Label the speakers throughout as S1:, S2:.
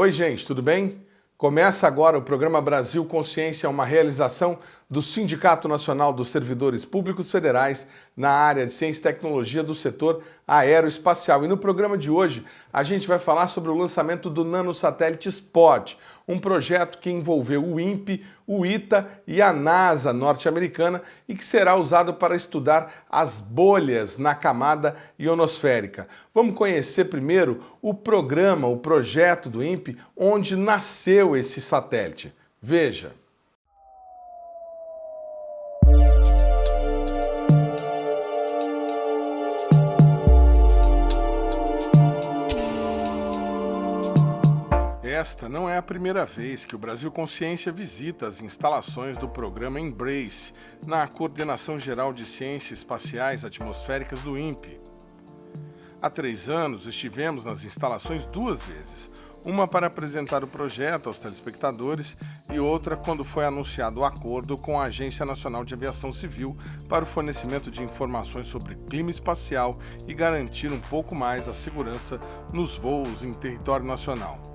S1: Oi, gente, tudo bem? Começa agora o programa Brasil Consciência, uma realização do Sindicato Nacional dos Servidores Públicos Federais na área de Ciência e Tecnologia do setor aeroespacial. E no programa de hoje a gente vai falar sobre o lançamento do nanosatélite SPOT, um projeto que envolveu o INPE, o ITA e a NASA norte-americana e que será usado para estudar as bolhas na camada ionosférica. Vamos conhecer primeiro o programa, o projeto do INPE, onde nasceu esse satélite. Veja. Esta não é a primeira vez que o Brasil Consciência visita as instalações do programa Embrace, na Coordenação Geral de Ciências Espaciais Atmosféricas do INPE. Há 3 anos estivemos nas instalações 2 vezes, uma para apresentar o projeto aos telespectadores e outra quando foi anunciado o acordo com a Agência Nacional de Aviação Civil para o fornecimento de informações sobre clima espacial e garantir um pouco mais a segurança nos voos em território nacional.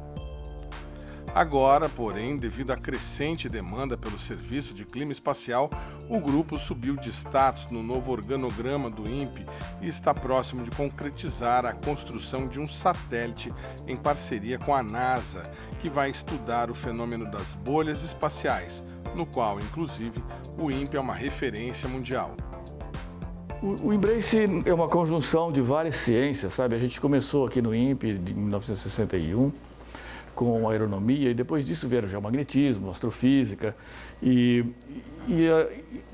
S1: Agora, porém, devido à crescente demanda pelo serviço de clima espacial, o grupo subiu de status no novo organograma do INPE e está próximo de concretizar a construção de um satélite em parceria com a NASA, que vai estudar o fenômeno das bolhas espaciais, no qual, inclusive, o INPE é uma referência mundial.
S2: O Embrace é uma conjunção de várias ciências, sabe? A gente começou aqui no INPE em 1961, com aeronomia, e depois disso vieram geomagnetismo, astrofísica, e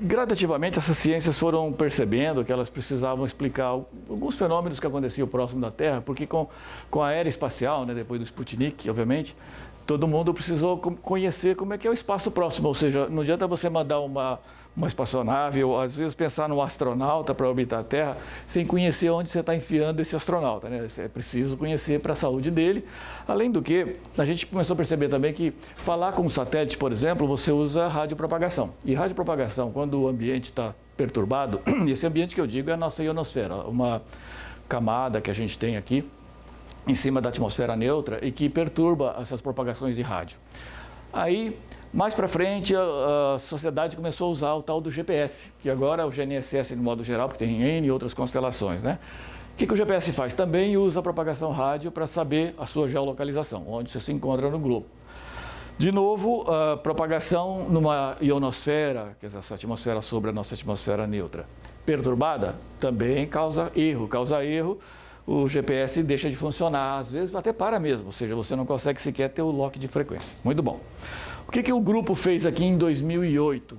S2: gradativamente essas ciências foram percebendo que elas precisavam explicar alguns fenômenos que aconteciam próximo da Terra, porque com a era espacial, né, depois do Sputnik, obviamente, todo mundo precisou conhecer como é que é o espaço próximo, ou seja, não adianta você mandar uma espaçonave ou às vezes pensar num astronauta para orbitar a Terra sem conhecer onde você está enfiando esse astronauta, né? É preciso conhecer para a saúde dele. Além do que, a gente começou a perceber também que falar com um satélite, por exemplo, você usa radiopropagação. E radiopropagação, quando o ambiente está perturbado, e esse ambiente que eu digo é a nossa ionosfera, uma camada que a gente tem aqui em cima da atmosfera neutra e que perturba essas propagações de rádio. Aí, mais para frente, a sociedade começou a usar o tal do GPS, que agora é o GNSS no modo geral, porque tem N e outras constelações, né? O que o GPS faz? Também usa a propagação rádio para saber a sua geolocalização, onde você se encontra no globo. De novo, a propagação numa ionosfera, que é essa atmosfera sobre a nossa atmosfera neutra, perturbada, também causa erro. Causa erro, o GPS deixa de funcionar, às vezes até para mesmo, ou seja, você não consegue sequer ter o lock de frequência. Muito bom. O que o grupo fez aqui em 2008?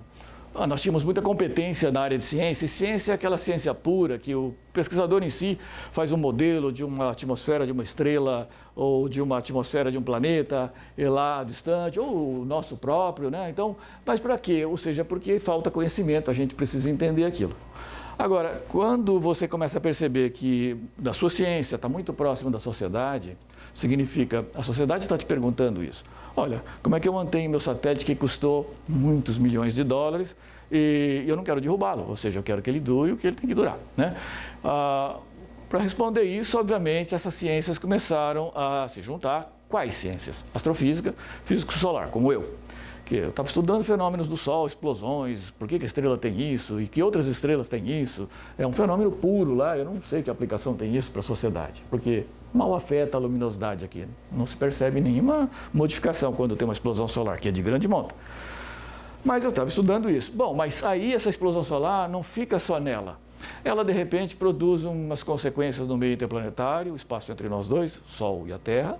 S2: Nós tínhamos muita competência na área de ciência, e ciência é aquela ciência pura, que o pesquisador em si faz um modelo de uma atmosfera de uma estrela, ou de uma atmosfera de um planeta, lá distante, ou o nosso próprio, né? Então, mas para quê? Ou seja, porque falta conhecimento, a gente precisa entender aquilo. Agora, quando você começa a perceber que da sua ciência está muito próximo da sociedade, significa, a sociedade está te perguntando isso. Olha, como é que eu mantenho meu satélite que custou muitos milhões de dólares e eu não quero derrubá-lo, ou seja, eu quero que ele dure o que ele tem que durar, né? Para responder isso, obviamente, essas ciências começaram a se juntar. Quais ciências? Astrofísica, físico solar, como eu. Eu estava estudando fenômenos do Sol, explosões, por que a estrela tem isso e que outras estrelas têm isso. É um fenômeno puro lá, eu não sei que aplicação tem isso para a sociedade, porque mal afeta a luminosidade aqui. Não se percebe nenhuma modificação quando tem uma explosão solar, que é de grande monta. Mas eu estava estudando isso. Bom, mas aí essa explosão solar não fica só nela. Ela, de repente, produz umas consequências no meio interplanetário, o espaço entre nós dois, Sol e a Terra.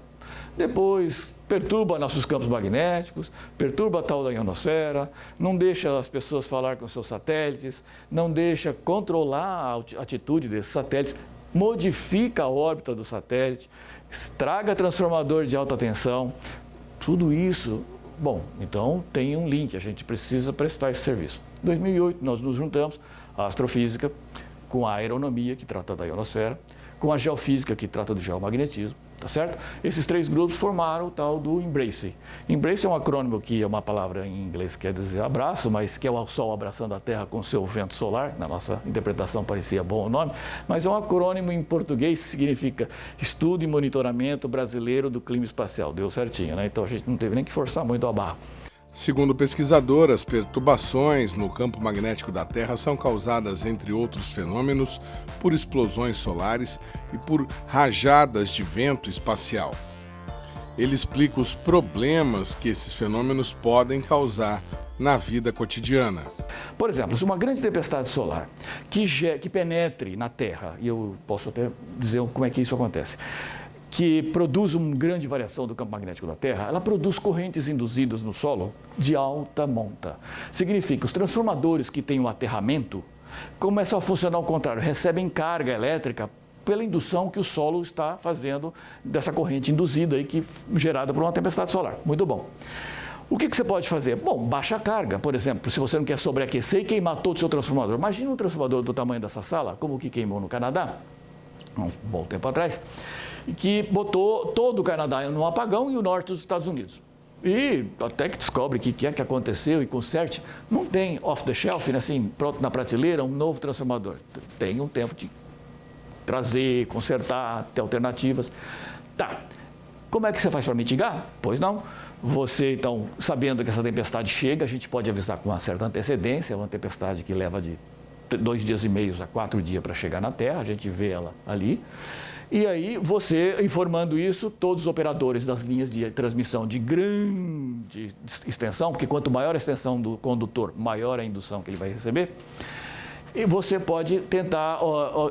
S2: Depois perturba nossos campos magnéticos, perturba a tal da ionosfera, não deixa as pessoas falar com seus satélites, não deixa controlar a atitude desses satélites, modifica a órbita do satélite, estraga transformador de alta tensão, tudo isso. Bom, então tem um link, a gente precisa prestar esse serviço. Em 2008 nós nos juntamos, a astrofísica, com a aeronomia, que trata da ionosfera, com a geofísica, que trata do geomagnetismo, tá certo? Esses 3 grupos formaram o tal do Embrace. Embrace é um acrônimo que é uma palavra em inglês que quer dizer abraço, mas que é o Sol abraçando a Terra com o seu vento solar. Na nossa interpretação parecia bom o nome, mas é um acrônimo em português que significa Estudo e Monitoramento Brasileiro do Clima Espacial. Deu certinho, né? Então a gente não teve nem que forçar muito a barra.
S1: Segundo o pesquisador, as perturbações no campo magnético da Terra são causadas, entre outros fenômenos, por explosões solares e por rajadas de vento espacial. Ele explica os problemas que esses fenômenos podem causar na vida cotidiana.
S2: Por exemplo, se uma grande tempestade solar que penetre na Terra, e eu posso até dizer como é que isso acontece, que produz uma grande variação do campo magnético da Terra, ela produz correntes induzidas no solo de alta monta. Significa, os transformadores que têm o aterramento começam a funcionar ao contrário, recebem carga elétrica pela indução que o solo está fazendo dessa corrente induzida aí, gerada por uma tempestade solar. Muito bom. O que você pode fazer? Bom, baixa a carga. Por exemplo, se você não quer sobreaquecer e queimar todo o seu transformador. Imagina um transformador do tamanho dessa sala, como o que queimou no Canadá, um bom tempo atrás, que botou todo o Canadá num apagão e o norte dos Estados Unidos. E até que descobre o que é que aconteceu e conserte, não tem off the shelf, né, assim, pronto na prateleira, um novo transformador. Tem um tempo de trazer, consertar, ter alternativas. Tá. Como é que você faz para mitigar? Pois não. Você, então, sabendo que essa tempestade chega, a gente pode avisar com uma certa antecedência, é uma tempestade que leva de 2 dias e meio a 4 dias para chegar na Terra, a gente vê ela ali. E aí, você, informando isso, todos os operadores das linhas de transmissão de grande extensão, porque quanto maior a extensão do condutor, maior a indução que ele vai receber, e você pode tentar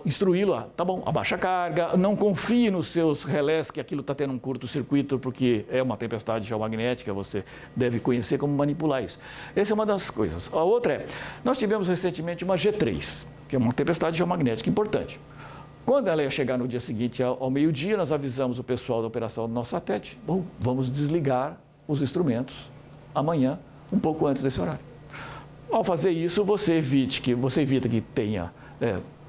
S2: instruí-lo a, tá bom, abaixa a carga, não confie nos seus relés que aquilo está tendo um curto-circuito, porque é uma tempestade geomagnética, você deve conhecer como manipular isso. Essa é uma das coisas. A outra é, nós tivemos recentemente uma G3, que é uma tempestade geomagnética importante. Quando ela ia chegar no dia seguinte, ao meio-dia, nós avisamos o pessoal da operação do nosso satélite, bom, vamos desligar os instrumentos amanhã, um pouco antes desse horário. Ao fazer isso, você evita que tenha,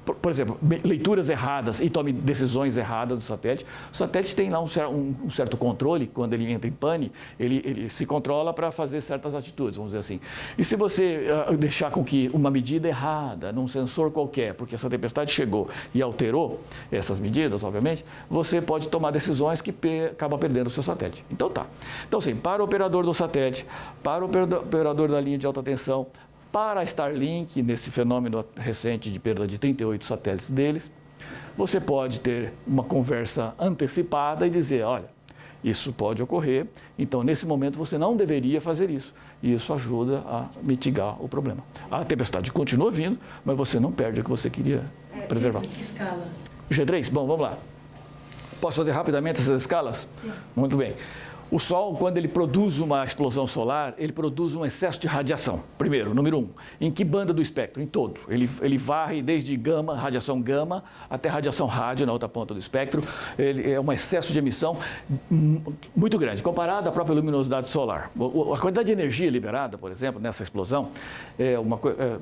S2: por exemplo, leituras erradas e tome decisões erradas do satélite. O satélite tem lá um certo controle, quando ele entra em pane, ele se controla para fazer certas atitudes, vamos dizer assim. E se você deixar com que uma medida errada, num sensor qualquer, porque essa tempestade chegou e alterou essas medidas, obviamente, você pode tomar decisões que acaba perdendo o seu satélite. Então tá. Então sim, para o operador do satélite, para o operador da linha de alta tensão, para a Starlink, nesse fenômeno recente de perda de 38 satélites deles, você pode ter uma conversa antecipada e dizer, olha, isso pode ocorrer, então nesse momento você não deveria fazer isso. E isso ajuda a mitigar o problema. A tempestade continua vindo, mas você não perde o que você queria preservar.
S3: Em que escala?
S2: G3? Bom, vamos lá. Posso fazer rapidamente essas escalas?
S3: Sim.
S2: Muito bem. O Sol, quando ele produz uma explosão solar, ele produz um excesso de radiação. Primeiro, número 1, em que banda do espectro? Em todo. Ele varre desde gama, radiação gama, até radiação rádio na outra ponta do espectro. Ele é um excesso de emissão muito grande, comparado à própria luminosidade solar. A quantidade de energia liberada, por exemplo, nessa explosão,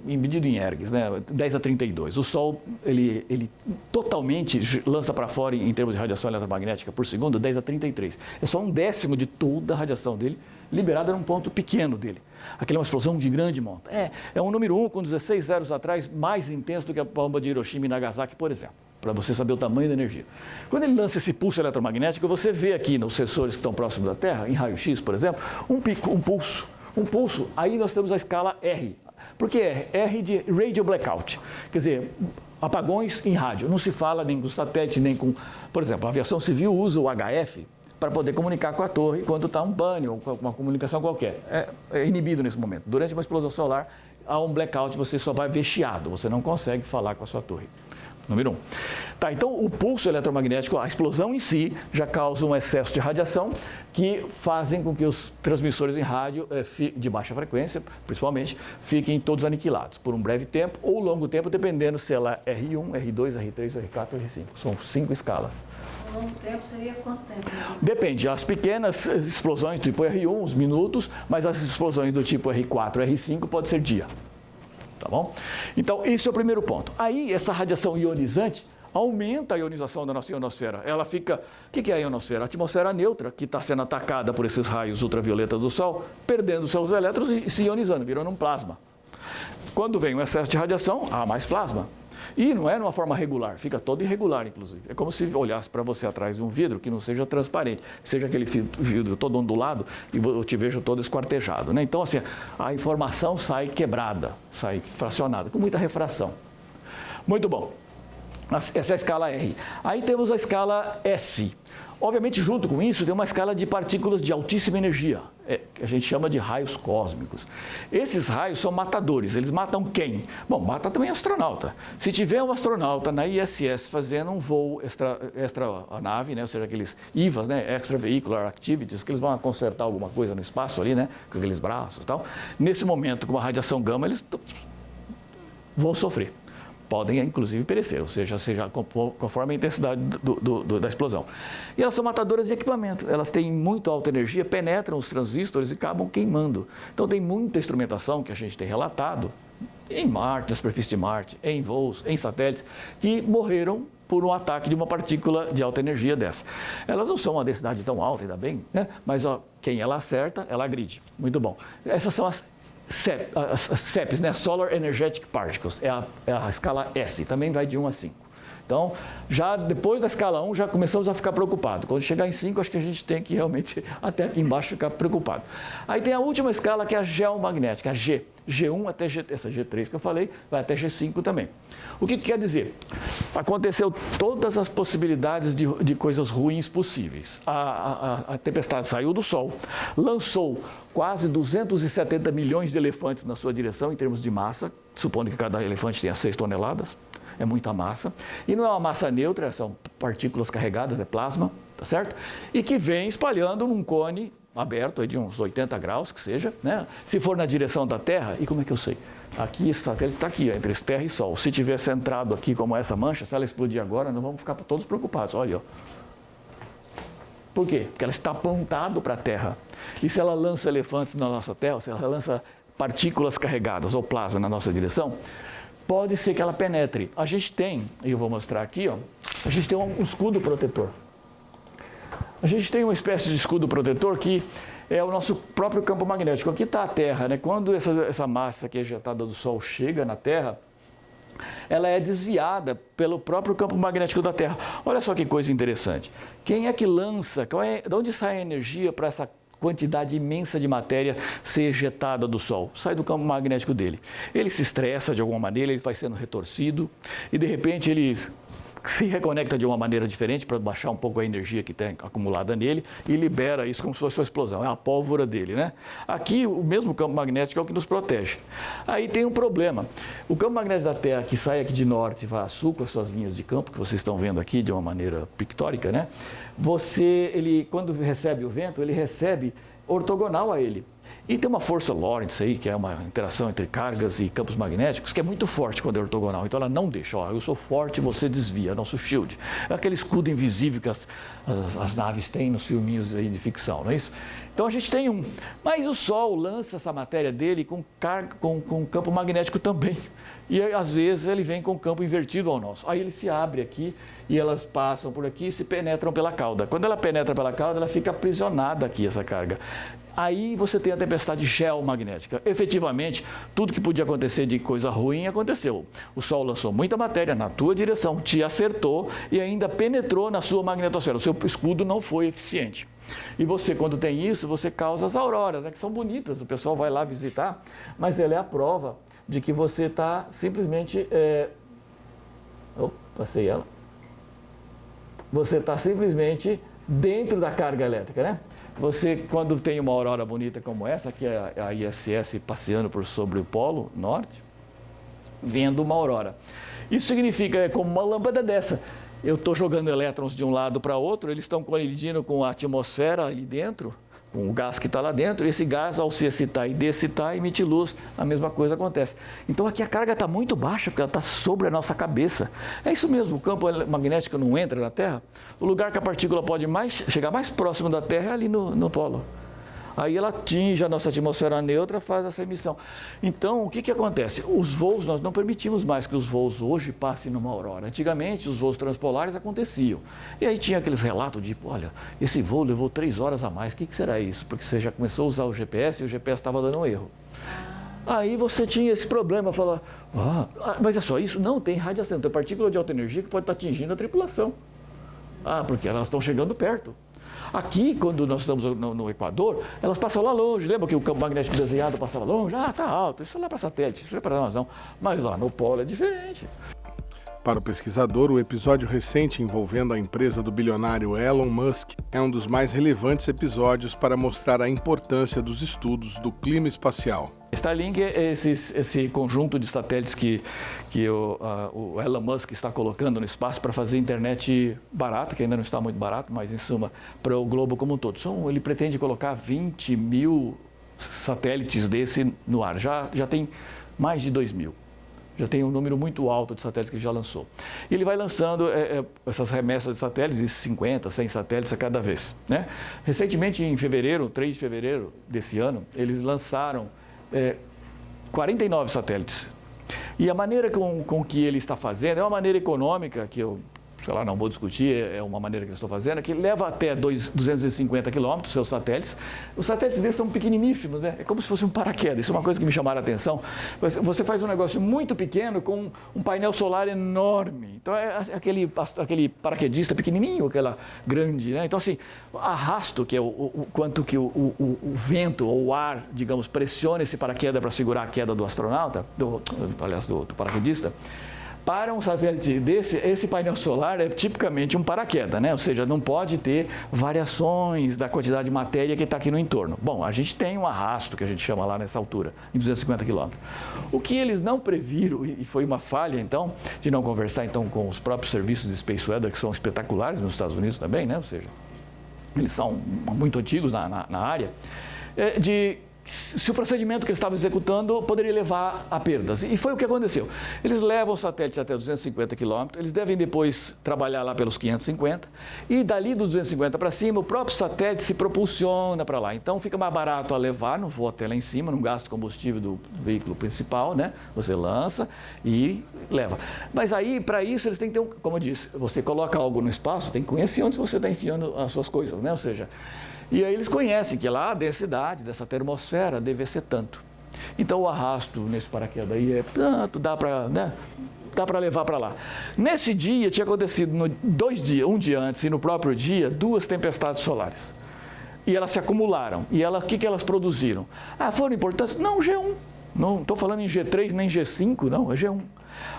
S2: medido em ergs, né? 10 a 32. O Sol, ele totalmente lança para fora, em termos de radiação eletromagnética por segundo, 10 a 33. É só um décimo de toda a radiação dele, liberada num ponto pequeno dele. Aquilo é uma explosão de grande monta. É um número 1, com 16 zeros atrás, mais intenso do que a bomba de Hiroshima e Nagasaki, por exemplo, para você saber o tamanho da energia. Quando ele lança esse pulso eletromagnético, você vê aqui nos sensores que estão próximos da Terra, em raio-x, por exemplo, um pulso. Um pulso, aí nós temos a escala R. Por que R? R de Radio Blackout. Quer dizer, apagões em rádio. Não se fala nem com satélite, nem com... Por exemplo, a aviação civil usa o HF para poder comunicar com a torre quando está um pane ou uma comunicação qualquer. É inibido nesse momento. Durante uma explosão solar, há um blackout, você só vai ver chiado, você não consegue falar com a sua torre. Número 1. Tá, então o pulso eletromagnético, a explosão em si, já causa um excesso de radiação que fazem com que os transmissores em rádio de baixa frequência, principalmente, fiquem todos aniquilados por um breve tempo ou longo tempo, dependendo se ela é R1, R2, R3, R4 ou R5. São 5 escalas.
S3: Longo tempo seria quanto tempo?
S2: Depende. As pequenas explosões do tipo R1, uns minutos, mas as explosões do tipo R4, R5 pode ser dia. Tá bom? Então, esse é o primeiro ponto. Aí, essa radiação ionizante aumenta a ionização da nossa ionosfera. Ela fica... O que é a ionosfera? A atmosfera neutra, que está sendo atacada por esses raios ultravioletas do Sol, perdendo seus elétrons e se ionizando, virando um plasma. Quando vem um excesso de radiação, há mais plasma. E não é numa forma regular, fica todo irregular, inclusive. É como se olhasse para você atrás de um vidro que não seja transparente, seja aquele vidro todo ondulado e eu te vejo todo esquartejado, né? Então, assim, a informação sai quebrada, sai fracionada, com muita refração. Muito bom. Essa é a escala R. Aí temos a escala S. Obviamente, junto com isso, tem uma escala de partículas de altíssima energia, que a gente chama de raios cósmicos. Esses raios são matadores. Eles matam quem? Bom, mata também astronauta. Se tiver um astronauta na ISS fazendo um voo extra a nave, né, ou seja, aqueles IVAs, né, Extravehicular Activities, que eles vão consertar alguma coisa no espaço ali, né, com aqueles braços e tal, nesse momento, com a radiação gama, eles vão sofrer. Podem, inclusive, perecer, ou seja conforme a intensidade da explosão. E elas são matadoras de equipamento. Elas têm muito alta energia, penetram os transistores e acabam queimando. Então, tem muita instrumentação que a gente tem relatado em Marte, na superfície de Marte, em voos, em satélites, que morreram por um ataque de uma partícula de alta energia dessa. Elas não são uma densidade tão alta, ainda bem, né? Mas quem ela acerta, ela agride. Muito bom. Essas são as SEPs, né? Solar Energetic Particles, é a escala S, também vai de 1 a 5. Então, já depois da escala 1, já começamos a ficar preocupados. Quando chegar em 5, acho que a gente tem que realmente, até aqui embaixo, ficar preocupado. Aí tem a última escala, que é a geomagnética, a G. G1 até essa G3 que eu falei, vai até G5 também. O que quer dizer? Aconteceu todas as possibilidades de coisas ruins possíveis. A tempestade saiu do Sol, lançou quase 270 milhões de elefantes na sua direção, em termos de massa, supondo que cada elefante tenha 6 toneladas. É muita massa. E não é uma massa neutra, são partículas carregadas, é plasma, tá certo? E que vem espalhando num cone aberto, aí de uns 80 graus, que seja, né? Se for na direção da Terra, e como é que eu sei? Aqui, esse satélite está aqui, ó, entre Terra e Sol. Se tiver centrado aqui como essa mancha, se ela explodir agora, nós vamos ficar todos preocupados. Olha, ó. Por quê? Porque ela está apontado para a Terra. E se ela lança elefantes na nossa Terra, se ela lança partículas carregadas ou plasma na nossa direção, pode ser que ela penetre. A gente tem, e eu vou mostrar aqui, ó, a gente tem um escudo protetor. A gente tem uma espécie de escudo protetor que é o nosso próprio campo magnético. Aqui está a Terra, né? Quando essa massa aqui ejetada do Sol chega na Terra, ela é desviada pelo próprio campo magnético da Terra. Olha só que coisa interessante. Quem é que lança, de onde sai a energia para essa quantidade imensa de matéria ser ejetada do Sol? Sai do campo magnético dele. Ele se estressa de alguma maneira, ele vai sendo retorcido e de repente ele se reconecta de uma maneira diferente para baixar um pouco a energia que tem acumulada nele e libera isso como se fosse uma explosão, é a pólvora dele, né? Aqui o mesmo campo magnético é o que nos protege. Aí tem um problema, o campo magnético da Terra que sai aqui de norte e vai a sul com as suas linhas de campo, que vocês estão vendo aqui de uma maneira pictórica, né? Ele quando recebe o vento, ele recebe ortogonal a ele. E tem uma força Lorentz aí, que é uma interação entre cargas e campos magnéticos, que é muito forte quando é ortogonal. Então ela não deixa, ó, eu sou forte, você desvia, nosso shield. É aquele escudo invisível que as naves têm nos filminhos aí de ficção, não é isso? Então a gente tem um. Mas o Sol lança essa matéria dele com campo magnético também. E às vezes ele vem com campo invertido ao nosso. Aí ele se abre aqui e elas passam por aqui e se penetram pela cauda. Quando ela penetra pela cauda, ela fica aprisionada aqui, essa carga. Aí você tem a tempestade geomagnética. Efetivamente, tudo que podia acontecer de coisa ruim aconteceu. O Sol lançou muita matéria na tua direção, te acertou e ainda penetrou na sua magnetosfera. O seu escudo não foi eficiente. E você, quando tem isso, você causa as auroras, né, que são bonitas. O pessoal vai lá visitar, mas ela é a prova de que você está simplesmente... passei ela. Você está simplesmente dentro da carga elétrica, né? Você, quando tem uma aurora bonita como essa, que é a ISS passeando sobre o Polo Norte, vendo uma aurora. Isso significa, como uma lâmpada dessa, eu estou jogando elétrons de um lado para outro, eles estão colidindo com a atmosfera ali dentro, com o gás que está lá dentro, e esse gás, ao se excitar e dexcitar, emite luz, a mesma coisa acontece. Então aqui a carga está muito baixa, porque ela está sobre a nossa cabeça. É isso mesmo, o campo magnético não entra na Terra, o lugar que a partícula pode chegar mais próximo da Terra é ali no polo. Aí ela atinge a nossa atmosfera neutra, faz essa emissão. Então, o que acontece? Os voos, nós não permitimos mais que os voos hoje passem numa aurora. Antigamente, os voos transpolares aconteciam. E aí tinha aqueles relatos de, olha, esse voo levou 3 horas a mais, o que será isso? Porque você já começou a usar o GPS e o GPS estava dando um erro. Aí você tinha esse problema, falar, mas é só isso? Não, tem radiação, tem partícula de alta energia que pode estar atingindo a tripulação. Porque elas estão chegando perto. Aqui, quando nós estamos no Equador, elas passam lá longe. Lembra que o campo magnético desenhado passava longe? Está alto, isso é lá para satélite, isso é para nós não. Mas lá no polo é diferente.
S1: Para o pesquisador, o episódio recente envolvendo a empresa do bilionário Elon Musk é um dos mais relevantes episódios para mostrar a importância dos estudos do clima espacial.
S2: Starlink é esse conjunto de satélites que o Elon Musk está colocando no espaço para fazer internet barata, que ainda não está muito barato, mas em suma, para o globo como um todo. Ele pretende colocar 20 mil satélites desse no ar. Já tem mais de 2 mil. Já tem um número muito alto de satélites que ele já lançou. E ele vai lançando essas remessas de satélites, 50, 100 satélites a cada vez. Né? Recentemente, em fevereiro, 3 de fevereiro desse ano, eles lançaram 49 satélites. E a maneira com que ele está fazendo é uma maneira econômica, que eu, não vou discutir, é uma maneira que eles estão fazendo, que leva até 250 quilômetros seus satélites. Os satélites deles são pequeniníssimos, né? É como se fosse um paraquedas. Isso é uma coisa que me chamaram a atenção. Você faz um negócio muito pequeno com um painel solar enorme. Então, é aquele paraquedista pequenininho, aquela grande, né? Então, assim, arrasto, que é o quanto que o vento ou o ar, digamos, pressiona esse paraquedas para segurar a queda do astronauta, do paraquedista. Para um satélite desse, esse painel solar é tipicamente um paraquedas, né? Ou seja, não pode ter variações da quantidade de matéria que está aqui no entorno. Bom, a gente tem um arrasto, que a gente chama lá nessa altura, em 250 quilômetros. O que eles não previram, e foi uma falha, então, de não conversar então com os próprios serviços de Space Weather, que são espetaculares nos Estados Unidos também, né? Ou seja, eles são muito antigos na área, se o procedimento que eles estavam executando poderia levar a perdas. E foi o que aconteceu. Eles levam o satélite até 250 quilômetros, eles devem depois trabalhar lá pelos 550, e dali dos 250 para cima, o próprio satélite se propulsiona para lá. Então fica mais barato a levar, não vou até lá em cima, não gasta combustível do veículo principal, né? Você lança e leva. Mas aí, para isso, eles têm que ter, como eu disse, você coloca algo no espaço, tem que conhecer onde você está enfiando as suas coisas, né? Ou seja, e aí eles conhecem que lá a densidade dessa termosfera deve ser tanto. Então o arrasto nesse paraquedas aí é tanto, dá para levar para lá. Nesse dia tinha acontecido um dia antes e no próprio dia, 2 tempestades solares. E elas se acumularam. E o que elas produziram? Foram importantes? Não, G1. Não estou falando em G3 nem G5, não, é G1.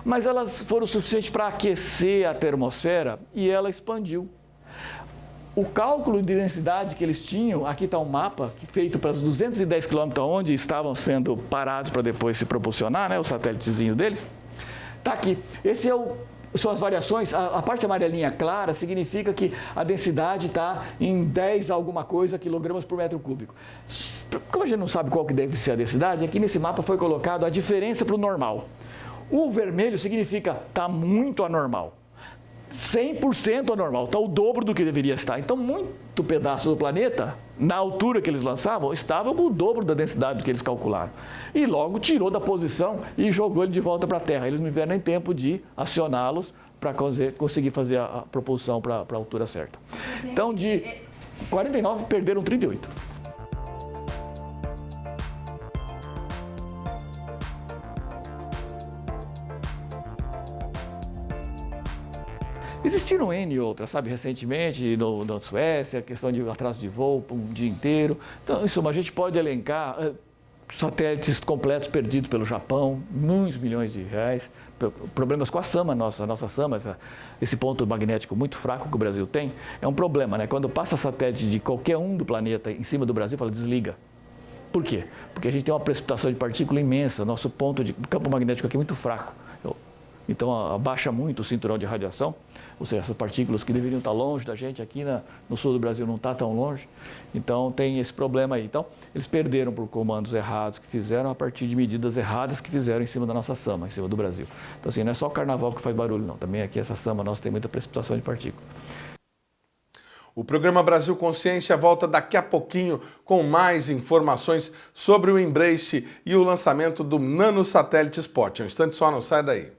S2: Mas elas foram suficientes para aquecer a termosfera e ela expandiu. O cálculo de densidade que eles tinham, aqui está um mapa feito para os 210 quilômetros onde estavam sendo parados para depois se propulsionar, né, o satélitezinho deles. Está aqui. Esse são as variações. A parte amarelinha clara significa que a densidade está em 10 alguma coisa quilogramas por metro cúbico. Como a gente não sabe qual que deve ser a densidade, aqui nesse mapa foi colocado a diferença para o normal. O vermelho significa está muito anormal. 100% anormal, está o dobro do que deveria estar. Então, muito pedaço do planeta, na altura que eles lançavam, estava o dobro da densidade do que eles calcularam. E logo tirou da posição e jogou ele de volta para a Terra. Eles não tiveram nem tempo de acioná-los para conseguir fazer a propulsão para a altura certa. Então, de 49, perderam 38. Existiram N outras, sabe, recentemente na Suécia, questão de atraso de voo um dia inteiro. Então, em suma, a gente pode elencar satélites completos perdidos pelo Japão, muitos milhões de reais, problemas com a SAMA, nossa SAMA, esse ponto magnético muito fraco que o Brasil tem, é um problema, né? Quando passa satélite de qualquer um do planeta em cima do Brasil, fala desliga. Por quê? Porque a gente tem uma precipitação de partícula imensa, nosso ponto de campo magnético aqui é muito fraco. Então, abaixa muito o cinturão de radiação, ou seja, essas partículas que deveriam estar longe da gente, aqui no sul do Brasil não está tão longe, então tem esse problema aí. Então, eles perderam por comandos errados que fizeram a partir de medidas erradas que fizeram em cima da nossa SAMA, em cima do Brasil. Então, assim, não é só o carnaval que faz barulho, não. Também aqui essa SAMA nossa tem muita precipitação de partículas.
S1: O programa Brasil Consciência volta daqui a pouquinho com mais informações sobre o Embrace e o lançamento do Nanosatélite Spot. Um instante só, não sai daí.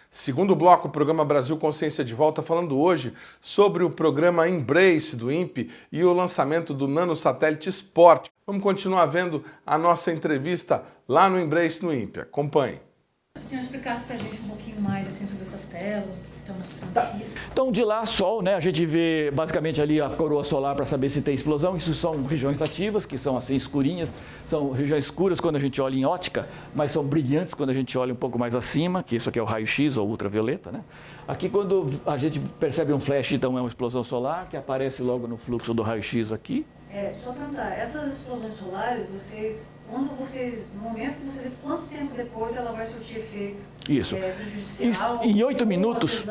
S1: Segundo bloco, o programa Brasil Consciência de volta, falando hoje sobre o programa Embrace do INPE e o lançamento do Nanosatélite Spot. Vamos continuar vendo a nossa entrevista lá no Embrace no INPE. Acompanhe.
S3: Se o senhor explicasse para a gente um pouquinho mais assim, sobre essas telas, o que estão mostrando aqui.
S2: Então, de lá, Sol, né? A gente vê basicamente ali a coroa solar para saber se tem explosão. Isso são regiões ativas, que são assim escurinhas. São regiões escuras quando a gente olha em ótica, mas são brilhantes quando a gente olha um pouco mais acima, que isso aqui é o raio-x ou ultravioleta, né? Aqui, quando a gente percebe um flash, então é uma explosão solar, que aparece logo no fluxo do raio-x aqui.
S3: Só perguntar, essas explosões solares, no momento que você vê, quanto tempo depois ela vai surtir efeito?
S2: Isso.
S3: Prejudicial?
S2: Em 8 minutos,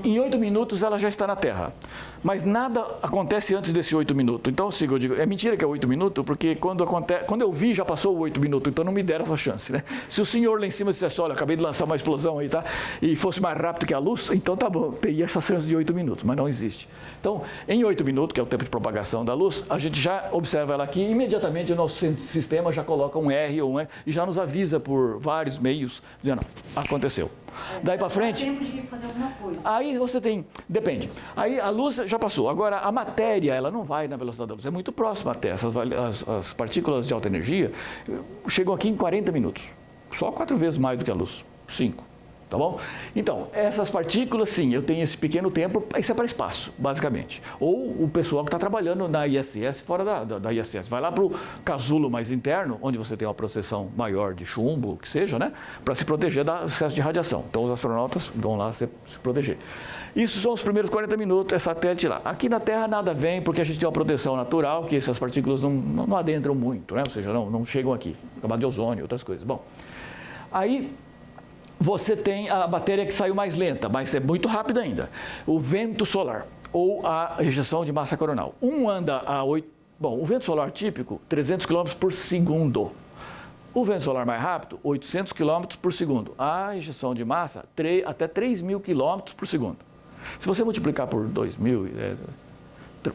S2: em 8 minutos ela já está na Terra. Mas nada acontece antes desse 8 minutos. Então, eu digo, é mentira que é 8 minutos, porque quando eu vi, já passou 8 minutos, então não me deram essa chance, né? Se o senhor lá em cima dissesse, olha, acabei de lançar uma explosão aí, tá? E fosse mais rápido que a luz, então tá bom, teria essa chance de 8 minutos, mas não existe. Então, em 8 minutos, que é o tempo de propagação da luz, a gente já observa ela aqui e imediatamente o nosso sistema já coloca um R ou um E e já nos avisa por vários meios, dizendo, aconteceu. Daí para frente,
S3: tempo de fazer alguma coisa.
S2: Aí você tem, depende. Aí a luz já passou. Agora a matéria, ela não vai na velocidade da luz, é muito próxima até. As partículas de alta energia chegam aqui em 40 minutos. Só 4 vezes mais do que a luz. 5. Tá bom? Então, essas partículas, sim, eu tenho esse pequeno tempo, isso é para espaço, basicamente. Ou o pessoal que está trabalhando na ISS, fora da ISS, vai lá para o casulo mais interno, onde você tem uma proteção maior de chumbo, o que seja, né? Para se proteger do excesso de radiação. Então, os astronautas vão lá se proteger. Isso são os primeiros 40 minutos, é satélite lá. Aqui na Terra nada vem, porque a gente tem uma proteção natural, que essas partículas não adentram muito, né? Ou seja, não chegam aqui. Camada de ozônio, outras coisas. Bom, aí você tem a matéria que saiu mais lenta, mas é muito rápida ainda. O vento solar, ou a ejeção de massa coronal. Anda a 8... Bom, o vento solar típico, 300 km por segundo. O vento solar mais rápido, 800 km por segundo. A ejeção de massa, até 3.000 km por segundo. Se você multiplicar por 2.000,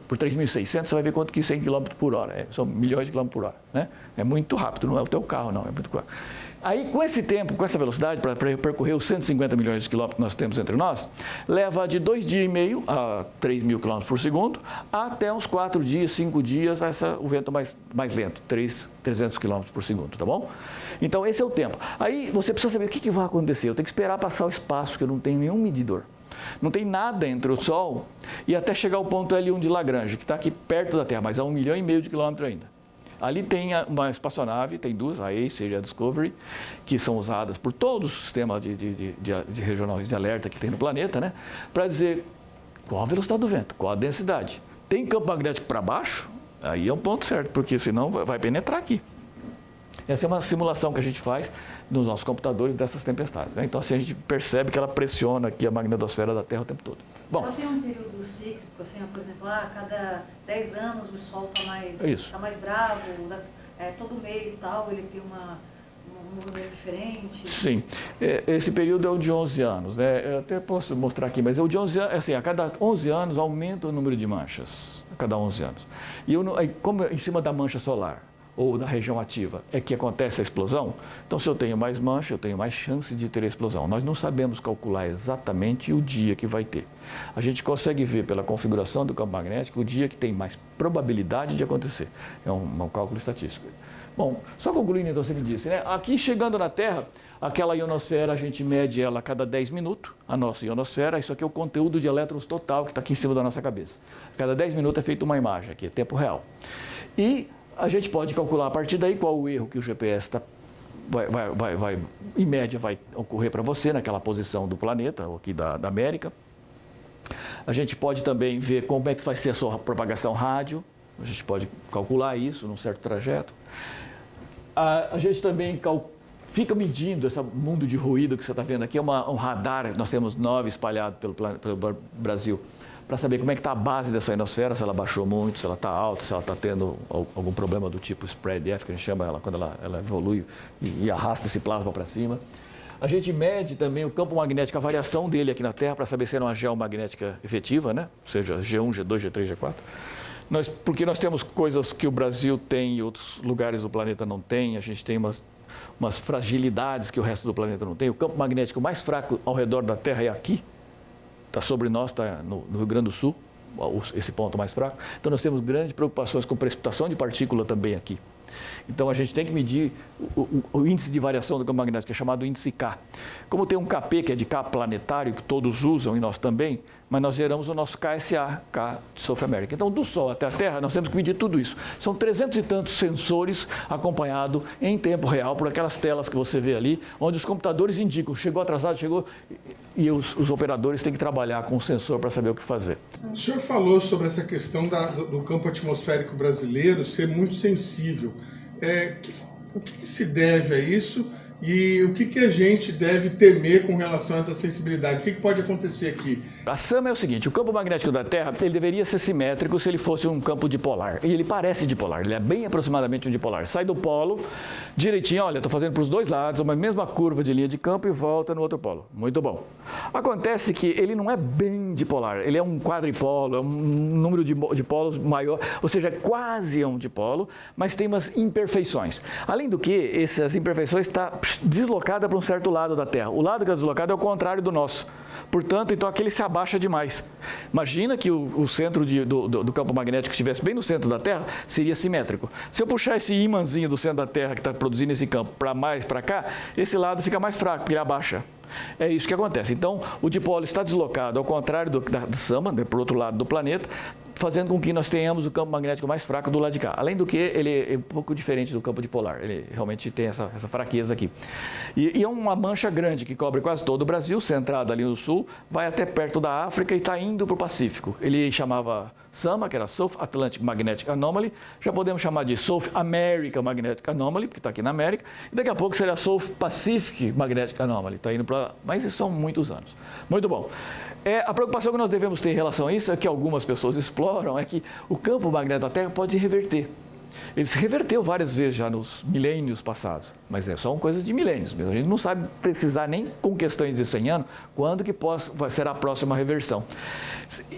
S2: por 3.600, você vai ver quanto que 100 km por hora. São milhões de quilômetros por hora. Né? É muito rápido, não é o teu carro, não. É muito rápido. Aí, com esse tempo, com essa velocidade, para percorrer os 150 milhões de quilômetros que nós temos entre nós, leva de 2,5 dias a 3.000 km por segundo, até uns 4 dias, 5 dias, o vento mais lento, 300 km por segundo, tá bom? Então, esse é o tempo. Aí, você precisa saber o que vai acontecer. Eu tenho que esperar passar o espaço, que eu não tenho nenhum medidor. Não tem nada entre o Sol e até chegar ao ponto L1 de Lagrange, que está aqui perto da Terra, mas a 1,5 milhão de quilômetros ainda. Ali tem uma espaçonave, tem duas, a Acer e a Discovery, que são usadas por todo o sistema de regionais de alerta que tem no planeta, né? Para dizer qual a velocidade do vento, qual a densidade. Tem campo magnético para baixo? Aí é um ponto certo, porque senão vai penetrar aqui. Essa é uma simulação que a gente faz nos nossos computadores dessas tempestades. Né? Então, assim, a gente percebe que ela pressiona aqui a magnetosfera da Terra o tempo todo. Bom,
S3: ela tem um período cíclico, assim, por exemplo, a cada 10 anos o Sol está mais bravo, todo mês tal, ele tem um movimento diferente.
S2: Sim, esse período é o de 11 anos, né? Eu até posso mostrar aqui, mas é o de 11 anos, assim, a cada 11 anos aumenta o número de manchas, a cada 11 anos. E como em cima da mancha solar, ou da região ativa, é que acontece a explosão, então se eu tenho mais mancha, eu tenho mais chance de ter a explosão. Nós não sabemos calcular exatamente o dia que vai ter. A gente consegue ver pela configuração do campo magnético o dia que tem mais probabilidade de acontecer. É um cálculo estatístico. Bom, só concluindo então, você me disse, né? Aqui chegando na Terra, aquela ionosfera, a gente mede ela a cada 10 minutos, a nossa ionosfera, isso aqui é o conteúdo de elétrons total que está aqui em cima da nossa cabeça. A cada 10 minutos é feita uma imagem aqui, é tempo real. E a gente pode calcular a partir daí qual o erro que o GPS em média vai ocorrer para você naquela posição do planeta, ou aqui da América. A gente pode também ver como é que vai ser a sua propagação rádio, a gente pode calcular isso num certo trajeto. A gente também fica medindo esse mundo de ruído que você está vendo aqui, é um radar, nós temos 9 espalhados pelo Brasil, para saber como é que está a base dessa ionosfera, se ela baixou muito, se ela está alta, se ela está tendo algum problema do tipo spread F, que a gente chama ela, quando ela evolui e arrasta esse plasma para cima. A gente mede também o campo magnético, a variação dele aqui na Terra, para saber se é uma geomagnética efetiva, né? Ou seja, G1, G2, G3, G4. Porque nós temos coisas que o Brasil tem e outros lugares do planeta não tem, a gente tem umas fragilidades que o resto do planeta não tem. O campo magnético mais fraco ao redor da Terra é aqui, está sobre nós, está no Rio Grande do Sul, esse ponto mais fraco. Então nós temos grandes preocupações com precipitação de partícula também aqui. Então a gente tem que medir o índice de variação do campo magnético, que é chamado índice K. Como tem um KP, que é de K planetário, que todos usam e nós também, mas nós geramos o nosso KSA, K de South America. Então, do Sol até a Terra, nós temos que medir tudo isso. São 300 e tantos sensores acompanhados em tempo real por aquelas telas que você vê ali, onde os computadores indicam, chegou atrasado, chegou, e os operadores têm que trabalhar com o sensor para saber o que fazer.
S1: O senhor falou sobre essa questão do campo atmosférico brasileiro ser muito sensível. O que se deve a isso? E o que a gente deve temer com relação a essa sensibilidade? O que pode acontecer aqui?
S2: A SAMA é o seguinte, o campo magnético da Terra ele deveria ser simétrico se ele fosse um campo dipolar. E ele parece dipolar, ele é bem aproximadamente um dipolar. Sai do polo, direitinho, olha, estou fazendo para os dois lados, uma mesma curva de linha de campo e volta no outro polo. Muito bom. Acontece que ele não é bem dipolar, ele é um quadripolo, é um número de polos maior, ou seja, é quase um dipolo, mas tem umas imperfeições. Além do que, essas imperfeições estão deslocada para um certo lado da Terra. O lado que é deslocado é o contrário do nosso. Portanto, então aquele se abaixa demais. Imagina que o centro do campo magnético estivesse bem no centro da Terra, seria simétrico. Se eu puxar esse ímãzinho do centro da Terra que está produzindo esse campo para mais para cá, esse lado fica mais fraco, porque ele abaixa. É isso que acontece. Então, o dipolo está deslocado ao contrário da SAMA, para o outro lado do planeta, fazendo com que nós tenhamos o campo magnético mais fraco do lado de cá. Além do que, ele é um pouco diferente do campo dipolar. Ele realmente tem essa fraqueza aqui. E é uma mancha grande que cobre quase todo o Brasil, centrada ali no sul, vai até perto da África e está indo para o Pacífico. Ele chamava SAMA, que era South Atlantic Magnetic Anomaly, já podemos chamar de South America Magnetic Anomaly, porque está aqui na América, e daqui a pouco será South Pacific Magnetic Anomaly, está indo para... Mas isso são muitos anos. Muito bom. A preocupação que nós devemos ter em relação a isso, é que algumas pessoas exploram, é que o campo magnético da Terra pode reverter. Ele se reverteu várias vezes já nos milênios passados, mas são coisas de milênios mesmo. A gente não sabe precisar nem com questões de 100 anos quando que será a próxima reversão.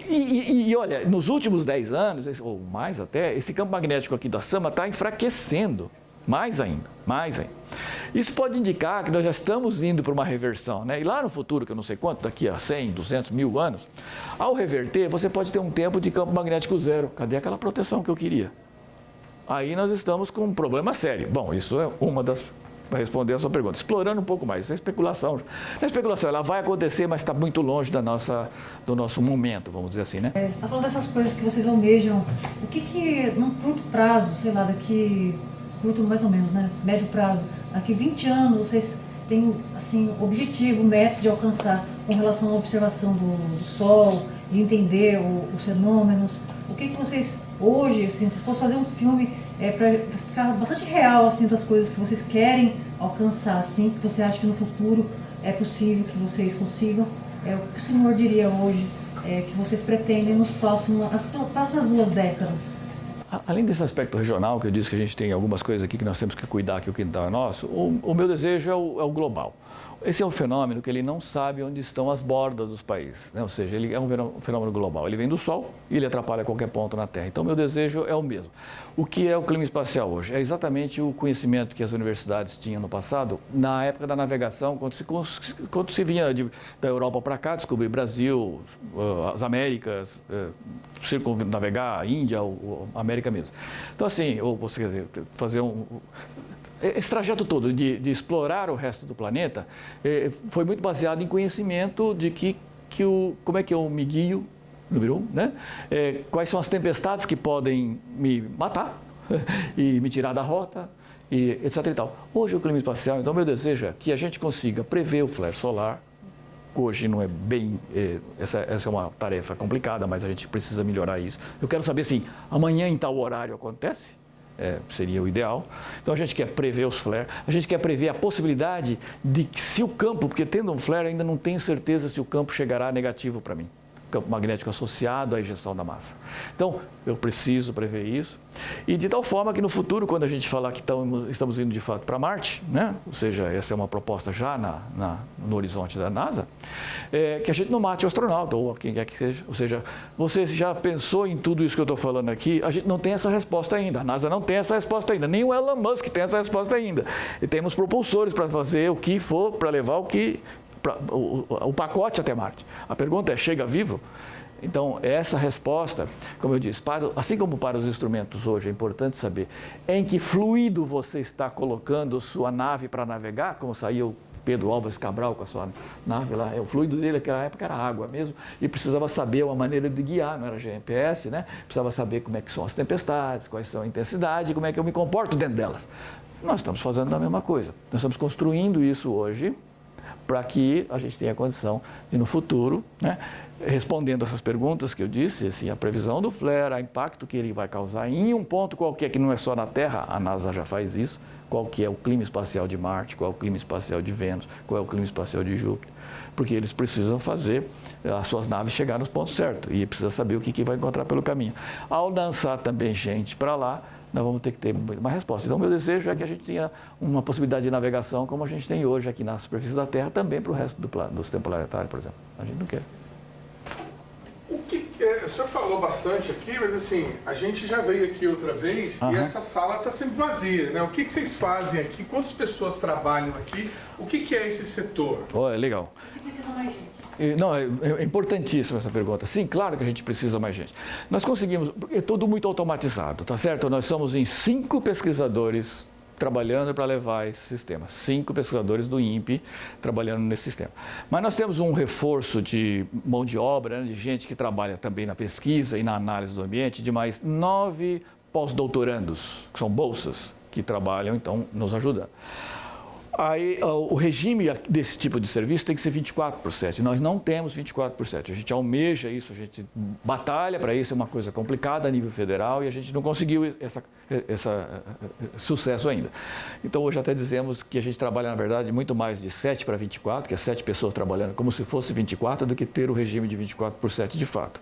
S2: E olha, nos últimos 10 anos, ou mais até, esse campo magnético aqui da SAMA está enfraquecendo. Mais ainda. Isso pode indicar que nós já estamos indo para uma reversão, né? E lá no futuro, que eu não sei quanto, daqui a 100, 200 mil anos, ao reverter, você pode ter um tempo de campo magnético zero. Cadê aquela proteção que eu queria? Aí nós estamos com um problema sério. Bom, isso é uma das... Para responder a sua pergunta, explorando um pouco mais, isso é especulação. A especulação, ela vai acontecer, mas está muito longe do nosso momento, vamos dizer assim, né?
S3: Você está falando dessas coisas que vocês almejam. O que num curto prazo, sei lá, daqui... curto mais ou menos, né? Médio prazo. Daqui 20 anos, vocês têm, assim, objetivo, método de alcançar com relação à observação do Sol, de entender os fenômenos. O que vocês, hoje, assim, se fosse fazer um filme, para ficar bastante real, assim, das coisas que vocês querem alcançar, assim, que você acha que no futuro é possível que vocês consigam, o que o senhor diria hoje que vocês pretendem nas próximas 2 décadas?
S2: Além desse aspecto regional, que eu disse que a gente tem algumas coisas aqui que nós temos que cuidar, que o quintal é nosso, o meu desejo é o global. Esse é um fenômeno que ele não sabe onde estão as bordas dos países, né? Ou seja, ele é um fenômeno global. Ele vem do Sol e ele atrapalha qualquer ponto na Terra. Então, meu desejo é o mesmo. O que é o clima espacial hoje? É exatamente o conhecimento que as universidades tinham no passado, na época da navegação, quando se vinha da Europa para cá, descobrir Brasil, as Américas, circunnavegar a Índia, a América mesmo. Então, assim, ou você quer dizer, fazer esse trajeto todo de explorar o resto do planeta foi muito baseado em conhecimento de como é que eu me guio, número 1, né? Quais são as tempestades que podem me matar e me tirar da rota, e etc. e tal. Hoje o clima espacial, então meu desejo é que a gente consiga prever o flare solar. Hoje não é bem, essa é uma tarefa complicada, mas a gente precisa melhorar isso. Eu quero saber assim, amanhã em tal horário acontece? Seria o ideal. Então a gente quer prever os flares, a gente quer prever a possibilidade de que se o campo, porque tendo um flare ainda não tenho certeza se o campo chegará negativo para mim. campo magnético associado à ejeção da massa. Então, eu preciso prever isso. E de tal forma que no futuro, quando a gente falar que estamos indo de fato para Marte, né? Ou seja, essa é uma proposta já no horizonte da NASA, que a gente não mate o astronauta ou quem quer que seja. Ou seja, você já pensou em tudo isso que eu estou falando aqui? A gente não tem essa resposta ainda. A NASA não tem essa resposta ainda. Nem o Elon Musk tem essa resposta ainda. E temos propulsores para fazer o que for para levar o pacote até Marte. A pergunta é, chega vivo? Então, essa resposta, como eu disse, assim como para os instrumentos hoje, é importante saber em que fluido você está colocando sua nave para navegar, como saiu Pedro Álvares Cabral com a sua nave lá, o fluido dele naquela época era água mesmo, e precisava saber uma maneira de guiar, não era GPS, né? Precisava saber como é que são as tempestades, quais são a intensidade, como é que eu me comporto dentro delas. Nós estamos fazendo a mesma coisa, nós estamos construindo isso hoje, para que a gente tenha condição de, no futuro, né, respondendo essas perguntas que eu disse, assim, a previsão do flare, o impacto que ele vai causar em um ponto qualquer, que não é só na Terra, a NASA já faz isso, qual que é o clima espacial de Marte, qual é o clima espacial de Vênus, qual é o clima espacial de Júpiter, porque eles precisam fazer as suas naves chegar nos pontos certos e precisa saber o que vai encontrar pelo caminho. Ao lançar também gente para lá, nós vamos ter que ter uma resposta. Então, meu desejo é que a gente tenha uma possibilidade de navegação como a gente tem hoje aqui na superfície da Terra, também para o resto do sistema planetário, por exemplo. A gente não quer.
S1: O senhor falou bastante aqui, mas assim, a gente já veio aqui outra vez e essa sala está sempre vazia, né? O que vocês fazem aqui? Quantas pessoas trabalham aqui? O que é esse setor?
S2: É legal.
S3: Você precisa mais gente.
S2: Não, é importantíssima essa pergunta. Sim, claro que a gente precisa mais gente. Nós conseguimos, é tudo muito automatizado, tá certo? Nós somos em 5 pesquisadores trabalhando para levar esse sistema. 5 pesquisadores do INPE trabalhando nesse sistema. Mas nós temos um reforço de mão de obra, né, de gente que trabalha também na pesquisa e na análise do ambiente, de mais 9 pós-doutorandos, que são bolsas, que trabalham, então, nos ajudando. Aí, o regime desse tipo de serviço tem que ser 24/7. Nós não temos 24/7. A gente almeja isso, a gente batalha para isso, é uma coisa complicada a nível federal e a gente não conseguiu esse sucesso ainda. Então, hoje até dizemos que a gente trabalha, na verdade, muito mais de 7 para 24, que é 7 pessoas trabalhando como se fosse 24, do que ter o regime de 24/7 de fato.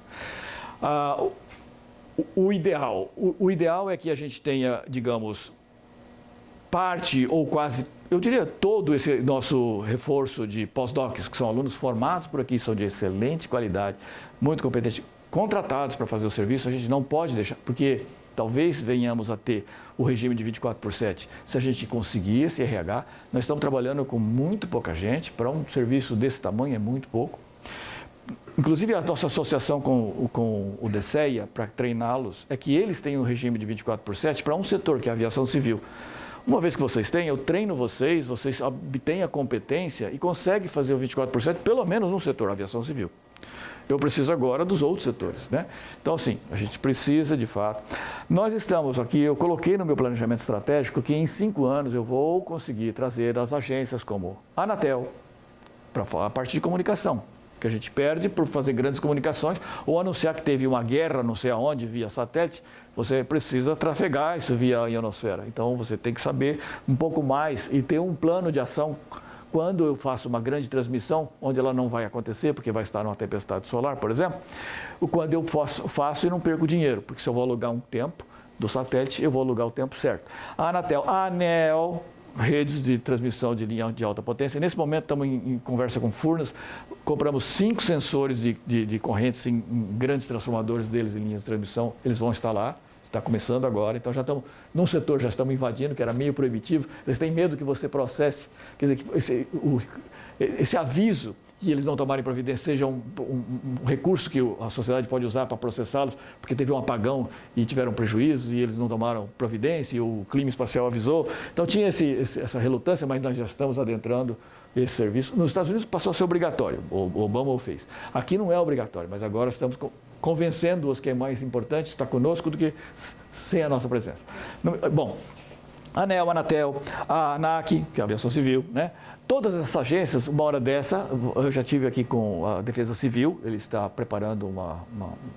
S2: O ideal é que a gente tenha, digamos, parte ou quase, eu diria, todo esse nosso reforço de pós-docs, que são alunos formados por aqui, são de excelente qualidade, muito competentes, contratados para fazer o serviço, a gente não pode deixar, porque talvez venhamos a ter o regime de 24/7. Se a gente conseguir esse RH, nós estamos trabalhando com muito pouca gente, para um serviço desse tamanho é muito pouco. Inclusive, a nossa associação com o DCEA, para treiná-los, é que eles têm um regime de 24/7 para um setor, que é a aviação civil. Uma vez que vocês têm, eu treino vocês obtêm a competência e conseguem fazer o 24/7, pelo menos no setor aviação civil. Eu preciso agora dos outros setores, né? Então, assim, a gente precisa, de fato. Nós estamos aqui, eu coloquei no meu planejamento estratégico que em 5 anos eu vou conseguir trazer as agências como a Anatel, para a parte de comunicação, que a gente perde por fazer grandes comunicações, ou anunciar que teve uma guerra não sei aonde, via satélite, você precisa trafegar isso via ionosfera. Então, você tem que saber um pouco mais e ter um plano de ação quando eu faço uma grande transmissão, onde ela não vai acontecer, porque vai estar numa tempestade solar, por exemplo, quando eu faço e não perco dinheiro, porque se eu vou alugar um tempo do satélite, eu vou alugar o tempo certo. A Anatel, a ANEEL, redes de transmissão de linha de alta potência. Nesse momento estamos em conversa com Furnas, compramos 5 sensores de correntes em grandes transformadores deles em linhas de transmissão, eles vão instalar, está começando agora, então já estamos, num setor já estamos invadindo, que era meio proibitivo, eles têm medo que você processe, quer dizer, que esse aviso e eles não tomarem providência seja um recurso que a sociedade pode usar para processá-los, porque teve um apagão e tiveram prejuízos e eles não tomaram providência e o clima espacial avisou. Então tinha essa relutância, mas nós já estamos adentrando esse serviço. Nos Estados Unidos passou a ser obrigatório, o Obama o fez. Aqui não é obrigatório, mas agora estamos convencendo-os que é mais importante estar conosco do que sem a nossa presença. Bom, a ANEEL, a Anatel, a ANAC, que é a aviação civil, né? Todas essas agências, uma hora dessa, eu já estive aqui com a Defesa Civil, ele está preparando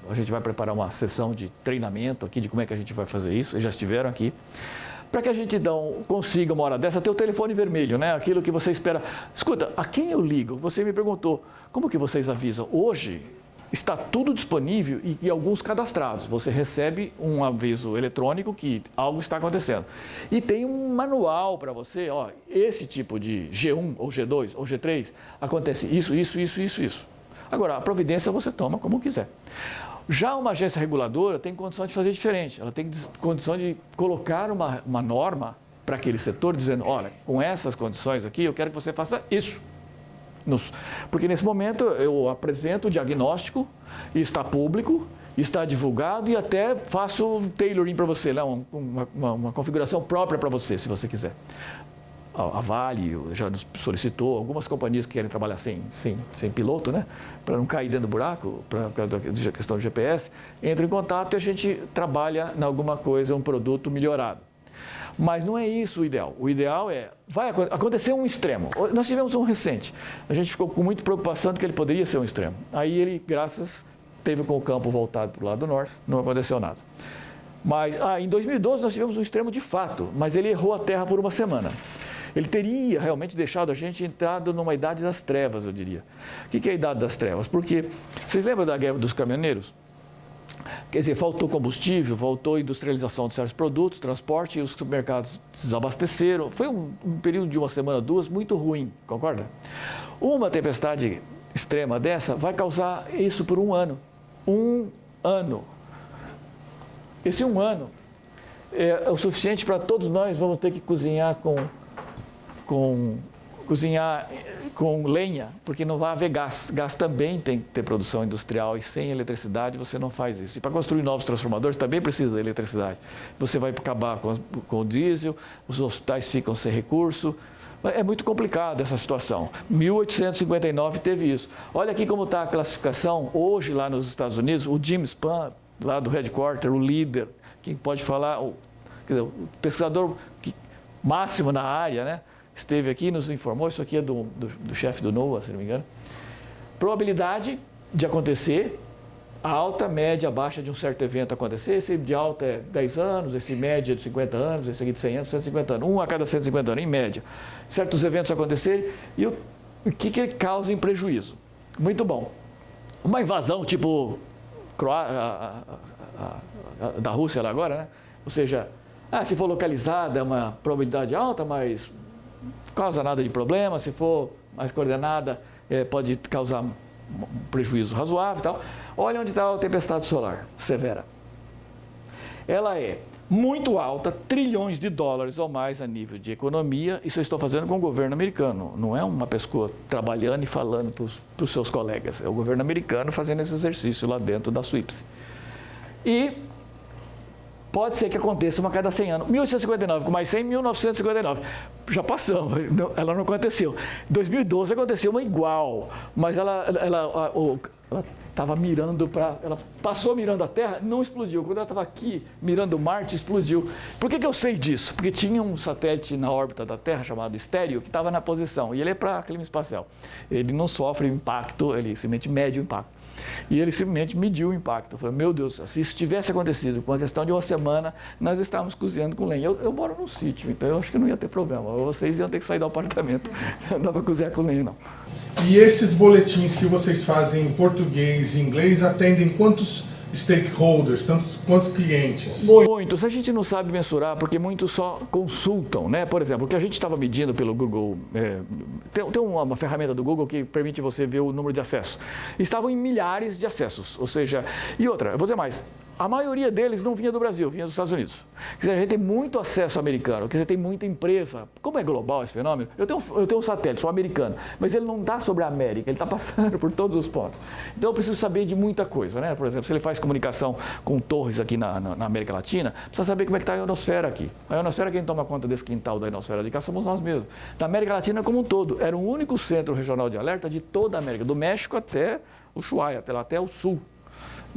S2: a gente vai preparar uma sessão de treinamento aqui de como é que a gente vai fazer isso, eles já estiveram aqui, para que a gente consiga uma hora dessa ter o telefone vermelho, né? Aquilo que você espera. Escuta, a quem eu ligo? Você me perguntou, como que vocês avisam? Hoje, está tudo disponível e alguns cadastrados. Você recebe um aviso eletrônico que algo está acontecendo. E tem um manual para você, ó, esse tipo de G1 ou G2 ou G3, acontece isso. Agora, a providência você toma como quiser. Já uma agência reguladora tem condição de fazer diferente. Ela tem condição de colocar uma norma para aquele setor, dizendo, olha, com essas condições aqui, eu quero que você faça isso. Porque nesse momento eu apresento o diagnóstico, e está público, está divulgado e até faço um tailoring para você, uma configuração própria para você, se você quiser. A Vale já nos solicitou, algumas companhias que querem trabalhar sem piloto, né? Para não cair dentro do buraco, por causa da questão do GPS, entram em contato e a gente trabalha em alguma coisa, um produto melhorado. Mas não é isso o ideal. O ideal vai acontecer um extremo. Nós tivemos um recente. A gente ficou com muita preocupação de que ele poderia ser um extremo. Aí ele, teve com o campo voltado para o lado norte, não aconteceu nada. Mas em 2012 nós tivemos um extremo de fato, mas ele errou a terra por uma semana. Ele teria realmente deixado a gente entrado numa idade das trevas, eu diria. O que é a idade das trevas? Porque, vocês lembram da guerra dos caminhoneiros? Quer dizer, faltou combustível, faltou industrialização de certos produtos, transporte, e os supermercados desabasteceram. Foi um período de uma semana, duas, muito ruim, concorda? Uma tempestade extrema dessa vai causar isso por um ano. Um ano. Esse um ano é o suficiente para todos nós vamos ter que cozinhar com lenha, porque não vai haver gás. Gás também tem que ter produção industrial e sem eletricidade você não faz isso. E para construir novos transformadores também precisa de eletricidade. Você vai acabar com o diesel, os hospitais ficam sem recurso. É muito complicado essa situação. 1859 teve isso. Olha aqui como está a classificação hoje lá nos Estados Unidos, o Jim Spann, lá do headquarter, o líder, quem pode falar, o pesquisador máximo na área, né? Esteve aqui, nos informou, isso aqui é do chefe do NOAA, se não me engano. Probabilidade de acontecer, alta, média, baixa de um certo evento acontecer. Esse de alta é 10 anos, esse média é de 50 anos, esse aqui de 100 anos, 150 anos. Um a cada 150 anos, em média. Certos eventos acontecerem e o que ele causa em prejuízo. Muito bom. Uma invasão tipo da Rússia lá agora, né? Ou seja, se for localizada é uma probabilidade alta, mas causa nada de problema, se for mais coordenada, pode causar um prejuízo razoável e tal. Olha onde está a tempestade solar severa. Ela é muito alta, trilhões de dólares ou mais a nível de economia. Isso eu estou fazendo com o governo americano. Não é uma pessoa trabalhando e falando para os seus colegas. É o governo americano fazendo esse exercício lá dentro da SWIPS. E pode ser que aconteça uma a cada 100 anos. 1859, com mais 100, 1959. Já passamos, ela não aconteceu. Em 2012 aconteceu uma igual, mas ela estava mirando ela passou mirando a Terra, não explodiu. Quando ela estava aqui mirando Marte, explodiu. Por que eu sei disso? Porque tinha um satélite na órbita da Terra chamado Estéreo que estava na posição, e ele é para clima espacial. Ele não sofre impacto, ele simplesmente mede o impacto. E ele simplesmente mediu o impacto. Eu falei, meu Deus, se isso tivesse acontecido com a questão de uma semana, nós estávamos cozinhando com lenha. Eu moro num sítio, então eu acho que não ia ter problema. Vocês iam ter que sair do apartamento. Não dá para cozinhar com lenha, não.
S1: E esses boletins que vocês fazem em português e inglês atendem quantos stakeholders, quantos clientes?
S2: Muitos. A gente não sabe mensurar porque muitos só consultam, né? Por exemplo, o que a gente estava medindo pelo Google, tem uma ferramenta do Google que permite você ver o número de acessos. Estavam em milhares de acessos, ou seja, e outra, eu vou dizer mais, a maioria deles não vinha do Brasil, vinha dos Estados Unidos. Quer dizer, a gente tem muito acesso americano, quer dizer, tem muita empresa. Como é global esse fenômeno, eu tenho um satélite, sou americano, mas ele não está sobre a América, ele está passando por todos os pontos. Então eu preciso saber de muita coisa, né? Por exemplo, se ele faz comunicação com torres aqui na América Latina, precisa saber como é que está a ionosfera aqui. A ionosfera, quem toma conta desse quintal da ionosfera de cá somos nós mesmos. Da América Latina como um todo, era o único centro regional de alerta de toda a América, do México até o Ushuaia, até o sul.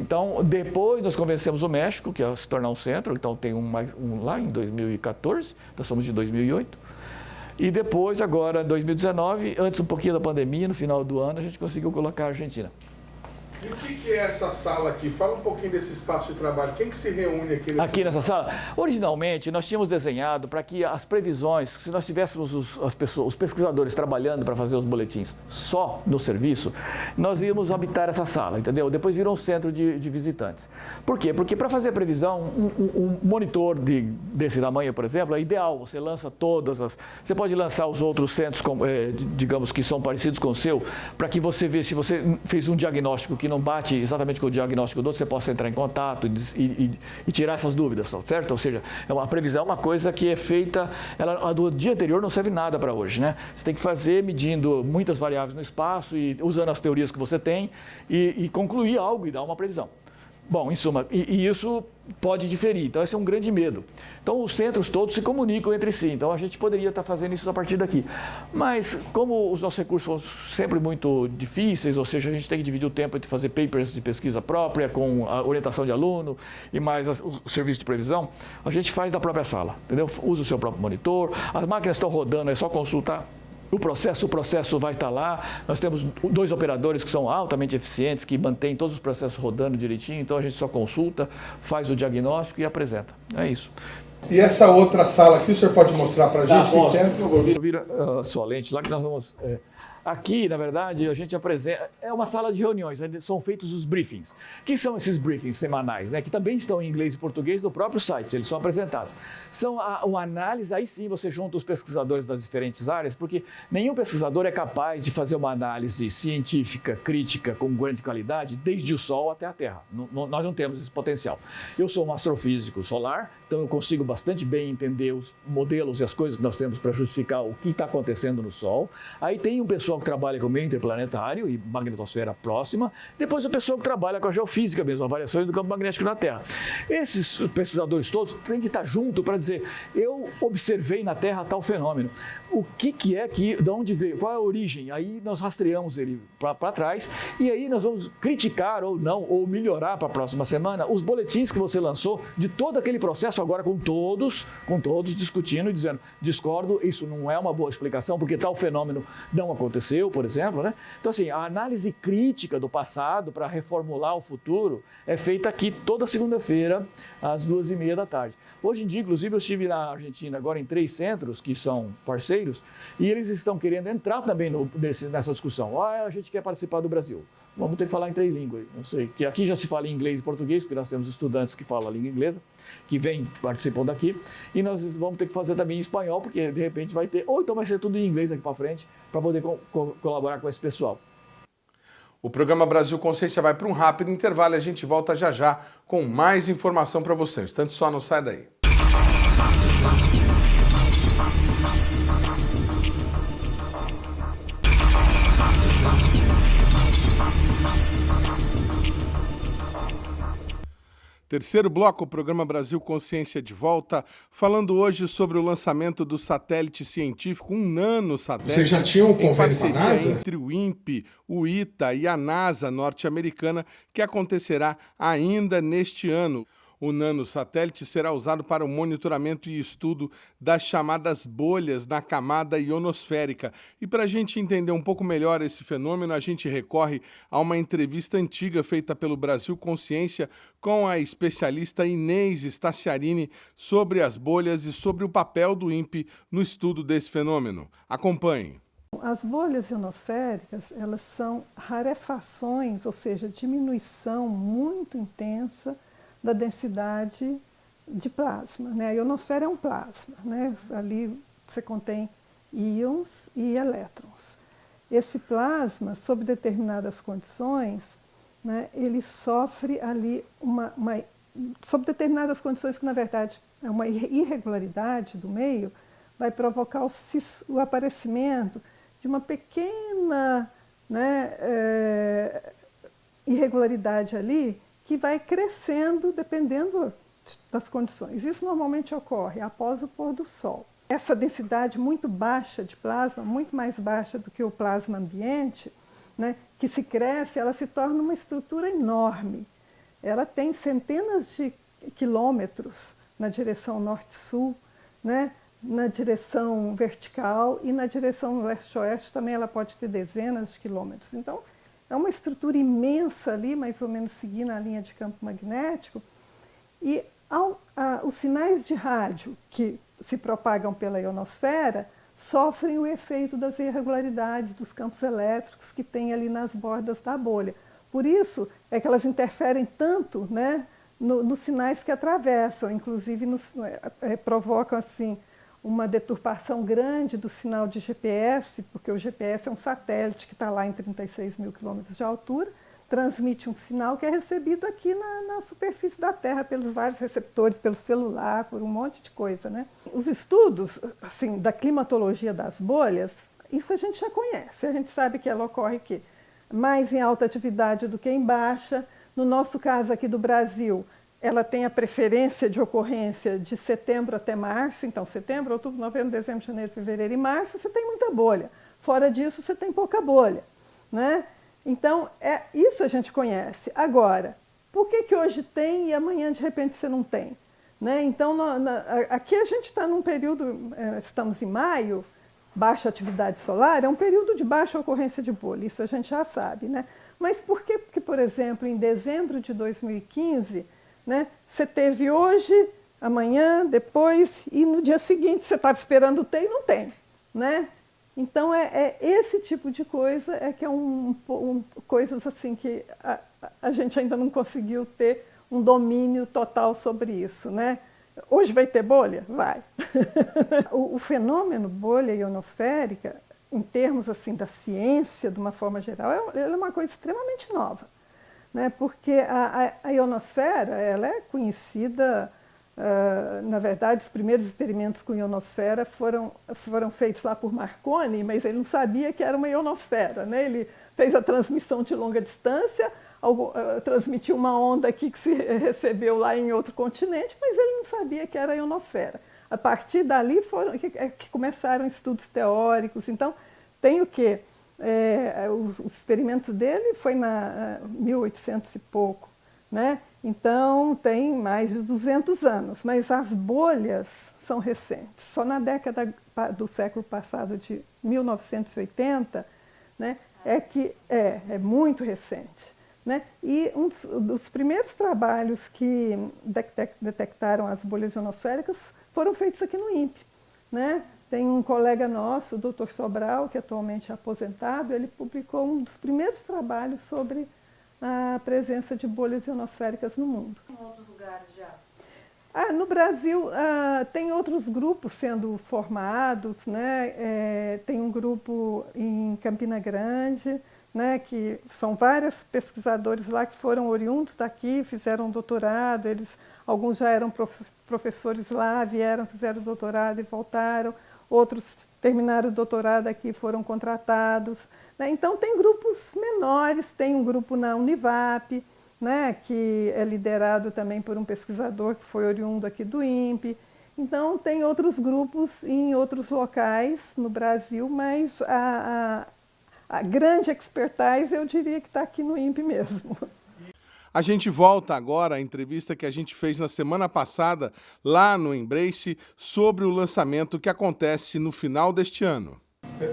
S2: Então, depois nós convencemos o México, que ia se tornar um centro, então tem um lá em 2014, nós somos de 2008. E depois, agora, em 2019, antes um pouquinho da pandemia, no final do ano, a gente conseguiu colocar a Argentina.
S1: E o que é essa sala aqui? Fala um pouquinho desse espaço de trabalho. Quem que se reúne aqui?
S2: Aqui nessa sala? Originalmente, nós tínhamos desenhado para que as previsões, se nós tivéssemos os pesquisadores trabalhando para fazer os boletins só no serviço, nós íamos habitar essa sala, entendeu? Depois virou um centro de visitantes. Por quê? Porque para fazer a previsão, um monitor desse tamanho, por exemplo, é ideal. Você lança todas as... Você pode lançar os outros centros, digamos, que são parecidos com o seu, para que você veja se você fez um diagnóstico que não bate exatamente com o diagnóstico do outro, você possa entrar em contato e tirar essas dúvidas, certo? Ou seja, a previsão é uma coisa que é feita, a do dia anterior não serve nada para hoje, né? Você tem que fazer medindo muitas variáveis no espaço e usando as teorias que você tem e concluir algo e dar uma previsão. Bom, em suma, e isso pode diferir, então esse é um grande medo. Então os centros todos se comunicam entre si, então a gente poderia estar fazendo isso a partir daqui. Mas como os nossos recursos são sempre muito difíceis, ou seja, a gente tem que dividir o tempo entre fazer papers de pesquisa própria, com a orientação de aluno e mais o serviço de previsão, a gente faz da própria sala, entendeu? Usa o seu próprio monitor, as máquinas estão rodando, é só consultar. O processo vai estar lá, nós temos 2 operadores que são altamente eficientes, que mantêm todos os processos rodando direitinho, então a gente só consulta, faz o diagnóstico e apresenta. É isso.
S1: E essa outra sala aqui, o senhor pode mostrar para a gente o que é?
S2: Por favor, vira sua lente lá que nós vamos... Aqui, na verdade, a gente apresenta... É uma sala de reuniões, onde são feitos os briefings. O que são esses briefings semanais? Né? Que também estão em inglês e português no próprio site, eles são apresentados. São uma análise, aí sim você junta os pesquisadores das diferentes áreas, porque nenhum pesquisador é capaz de fazer uma análise científica, crítica, com grande qualidade, desde o Sol até a Terra. Nós não temos esse potencial. Eu sou um astrofísico solar, então eu consigo bastante bem entender os modelos e as coisas que nós temos para justificar o que está acontecendo no Sol. Aí tem um pessoal que trabalha com o meio interplanetário e magnetosfera próxima, depois o pessoal que trabalha com a geofísica mesmo, a variação do campo magnético na Terra. Esses pesquisadores todos têm que estar juntos para dizer, eu observei na Terra tal fenômeno. O que é que, de onde veio, qual é a origem? Aí nós rastreamos ele para trás e aí nós vamos criticar ou não, ou melhorar para a próxima semana os boletins que você lançou de todo aquele processo, agora com todos discutindo e dizendo, discordo, isso não é uma boa explicação, porque tal fenômeno não aconteceu, por exemplo, né? Então, assim, a análise crítica do passado para reformular o futuro é feita aqui toda segunda-feira, às 2h30 da tarde. Hoje em dia, inclusive, eu estive na Argentina agora em 3 centros que são parceiros e eles estão querendo entrar também nessa discussão. A gente quer participar do Brasil. Vamos ter que falar em 3 línguas. Não sei, que aqui já se fala em inglês e português, porque nós temos estudantes que falam a língua inglesa, que participam daqui, e nós vamos ter que fazer também em espanhol, porque de repente vai ter, ou então vai ser tudo em inglês aqui para frente, para poder colaborar com esse pessoal.
S1: O programa Brasil Consciência vai para um rápido intervalo e a gente volta já já com mais informação para vocês. Tanto só não sai daí. Terceiro bloco, o programa Brasil Consciência de volta, falando hoje sobre o lançamento do satélite científico, um nanosatélite. Vocês já tinham um convênio com a NASA? Entre o INPE, o ITA e a NASA norte-americana, que acontecerá ainda neste ano. O nanosatélite será usado para o monitoramento e estudo das chamadas bolhas na camada ionosférica. E para a gente entender um pouco melhor esse fenômeno, a gente recorre a uma entrevista antiga feita pelo Brasil Consciência com a especialista Inês Staciarini sobre as bolhas e sobre o papel do INPE no estudo desse fenômeno. Acompanhe.
S4: As bolhas ionosféricas, elas são rarefações, ou seja, diminuição muito intensa da densidade de plasma, né? A ionosfera é um plasma, né? Ali você contém íons e elétrons. Esse plasma, sob determinadas condições, né, ele sofre ali sob determinadas condições que, na verdade, é uma irregularidade do meio, vai provocar o aparecimento de uma pequena, né, irregularidade ali, que vai crescendo dependendo das condições. Isso normalmente ocorre após o pôr do sol. Essa densidade muito baixa de plasma, muito mais baixa do que o plasma ambiente, né, que se cresce, ela se torna uma estrutura enorme. Ela tem centenas de quilômetros na direção norte-sul, né, na direção vertical, e na direção leste-oeste também ela pode ter dezenas de quilômetros. Então, é uma estrutura imensa ali, mais ou menos seguindo a linha de campo magnético, e os sinais de rádio que se propagam pela ionosfera sofrem o efeito das irregularidades dos campos elétricos que tem ali nas bordas da bolha. Por isso é que elas interferem tanto, né, nos sinais que atravessam, inclusive provocam assim, uma deturpação grande do sinal de GPS, porque o GPS é um satélite que está lá em 36 mil quilômetros de altura, transmite um sinal que é recebido aqui na superfície da Terra pelos vários receptores, pelo celular, por um monte de coisa, né? Os estudos assim, da climatologia das bolhas, isso a gente já conhece, a gente sabe que ela ocorre aqui, mais em alta atividade do que em baixa. No nosso caso aqui do Brasil, ela tem a preferência de ocorrência de setembro até março, então setembro, outubro, novembro, dezembro, janeiro, fevereiro e março, você tem muita bolha. Fora disso, você tem pouca bolha, né? Então, isso a gente conhece. Agora, por que hoje tem e amanhã, de repente, você não tem? Né? Então, aqui a gente está num período, estamos em maio, baixa atividade solar, é um período de baixa ocorrência de bolha, isso a gente já sabe. Né? Mas por que, por exemplo, em dezembro de 2015, né, você teve hoje, amanhã, depois, e no dia seguinte você estava esperando ter e não tem? Né? Então, esse tipo de coisa que é coisas assim que a gente ainda não conseguiu ter um domínio total sobre isso, né? Hoje vai ter bolha? Vai. O fenômeno bolha ionosférica, em termos assim, da ciência, de uma forma geral, é uma coisa extremamente nova, né? Porque a ionosfera ela é conhecida... na verdade, os primeiros experimentos com ionosfera foram feitos lá por Marconi, mas ele não sabia que era uma ionosfera, né? Ele fez a transmissão de longa distância, transmitiu uma onda aqui que se recebeu lá em outro continente, mas ele não sabia que era a ionosfera. A partir dali que começaram estudos teóricos. Então, tem o quê? Os experimentos dele foi na 1800 e pouco, né? Então, tem mais de 200 anos, mas as bolhas são recentes. Só na década do século passado, de 1980, né, é muito recente. Né? E um dos primeiros trabalhos que detectaram as bolhas ionosféricas foram feitos aqui no INPE. Né? Tem um colega nosso, o Dr. Sobral, que atualmente é aposentado, ele publicou um dos primeiros trabalhos sobre a presença de bolhas ionosféricas no mundo.
S3: Em outros lugares já?
S4: No Brasil, tem outros grupos sendo formados, né? Tem um grupo em Campina Grande, né? Que são vários pesquisadores lá que foram oriundos daqui, fizeram doutorado, alguns já eram professores lá, vieram, fizeram doutorado e voltaram. Outros terminaram o doutorado aqui, foram contratados. Né? Então, tem grupos menores, tem um grupo na Univap, né, que é liderado também por um pesquisador que foi oriundo aqui do INPE. Então, tem outros grupos em outros locais no Brasil, mas a grande expertise, eu diria que está aqui no INPE mesmo.
S1: A gente volta agora à entrevista que a gente fez na semana passada, lá no Embrace, sobre o lançamento que acontece no final deste ano.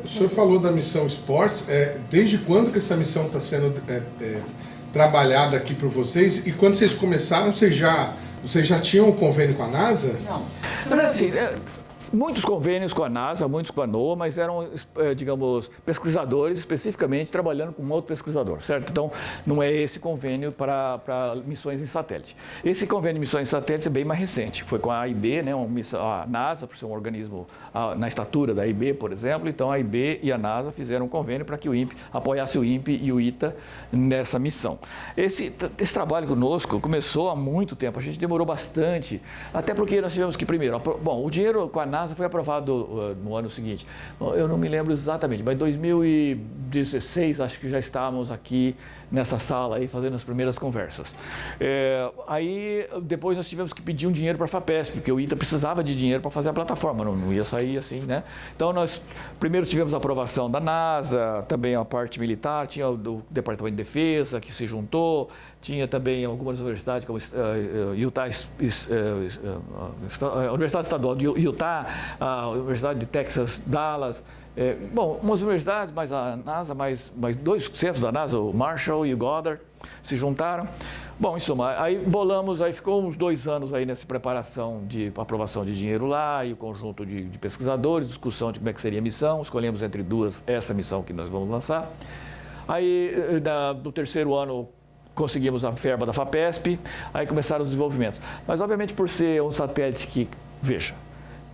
S1: O senhor falou da missão Sports. Desde quando que essa missão está sendo trabalhada aqui por vocês? E quando vocês começaram, vocês já tinham um convênio com a NASA?
S2: Não. Mas assim... Muitos convênios com a NASA, muitos com a NOAA, mas eram, digamos, pesquisadores especificamente trabalhando com um outro pesquisador, certo? Então, não é esse convênio para missões em satélite. Esse convênio de missões em satélite é bem mais recente. Foi com a AIB, né, a NASA, por ser um organismo na estatura da AIB, por exemplo. Então, a AIB e a NASA fizeram um convênio para que o INPE apoiasse o INPE e o ITA nessa missão. Esse trabalho conosco começou há muito tempo. A gente demorou bastante, até porque nós tivemos que, primeiro, o dinheiro com a NASA foi aprovado no ano seguinte. Eu não me lembro exatamente, mas em 2016 acho que já estávamos aqui nessa sala aí fazendo as primeiras conversas. Aí depois nós tivemos que pedir um dinheiro para a FAPESP, porque o ITA precisava de dinheiro para fazer a plataforma, não ia sair assim, né? Então nós primeiro tivemos a aprovação da NASA, também a parte militar, tinha o Departamento de Defesa que se juntou, tinha também algumas universidades como Utah, a Universidade Estadual de Utah, a Universidade de Texas, Dallas, Bom, umas universidades, mais a NASA, mais dois centros da NASA, o Marshall e o Goddard, se juntaram. Bom, em suma, aí bolamos, aí ficou uns 2 anos aí nessa preparação de aprovação de dinheiro lá, e o conjunto de pesquisadores, discussão de como é que seria a missão, escolhemos entre duas essa missão que nós vamos lançar. Aí, do 3º ano, conseguimos a verba da FAPESP, aí começaram os desenvolvimentos. Mas, obviamente, por ser um satélite que, veja,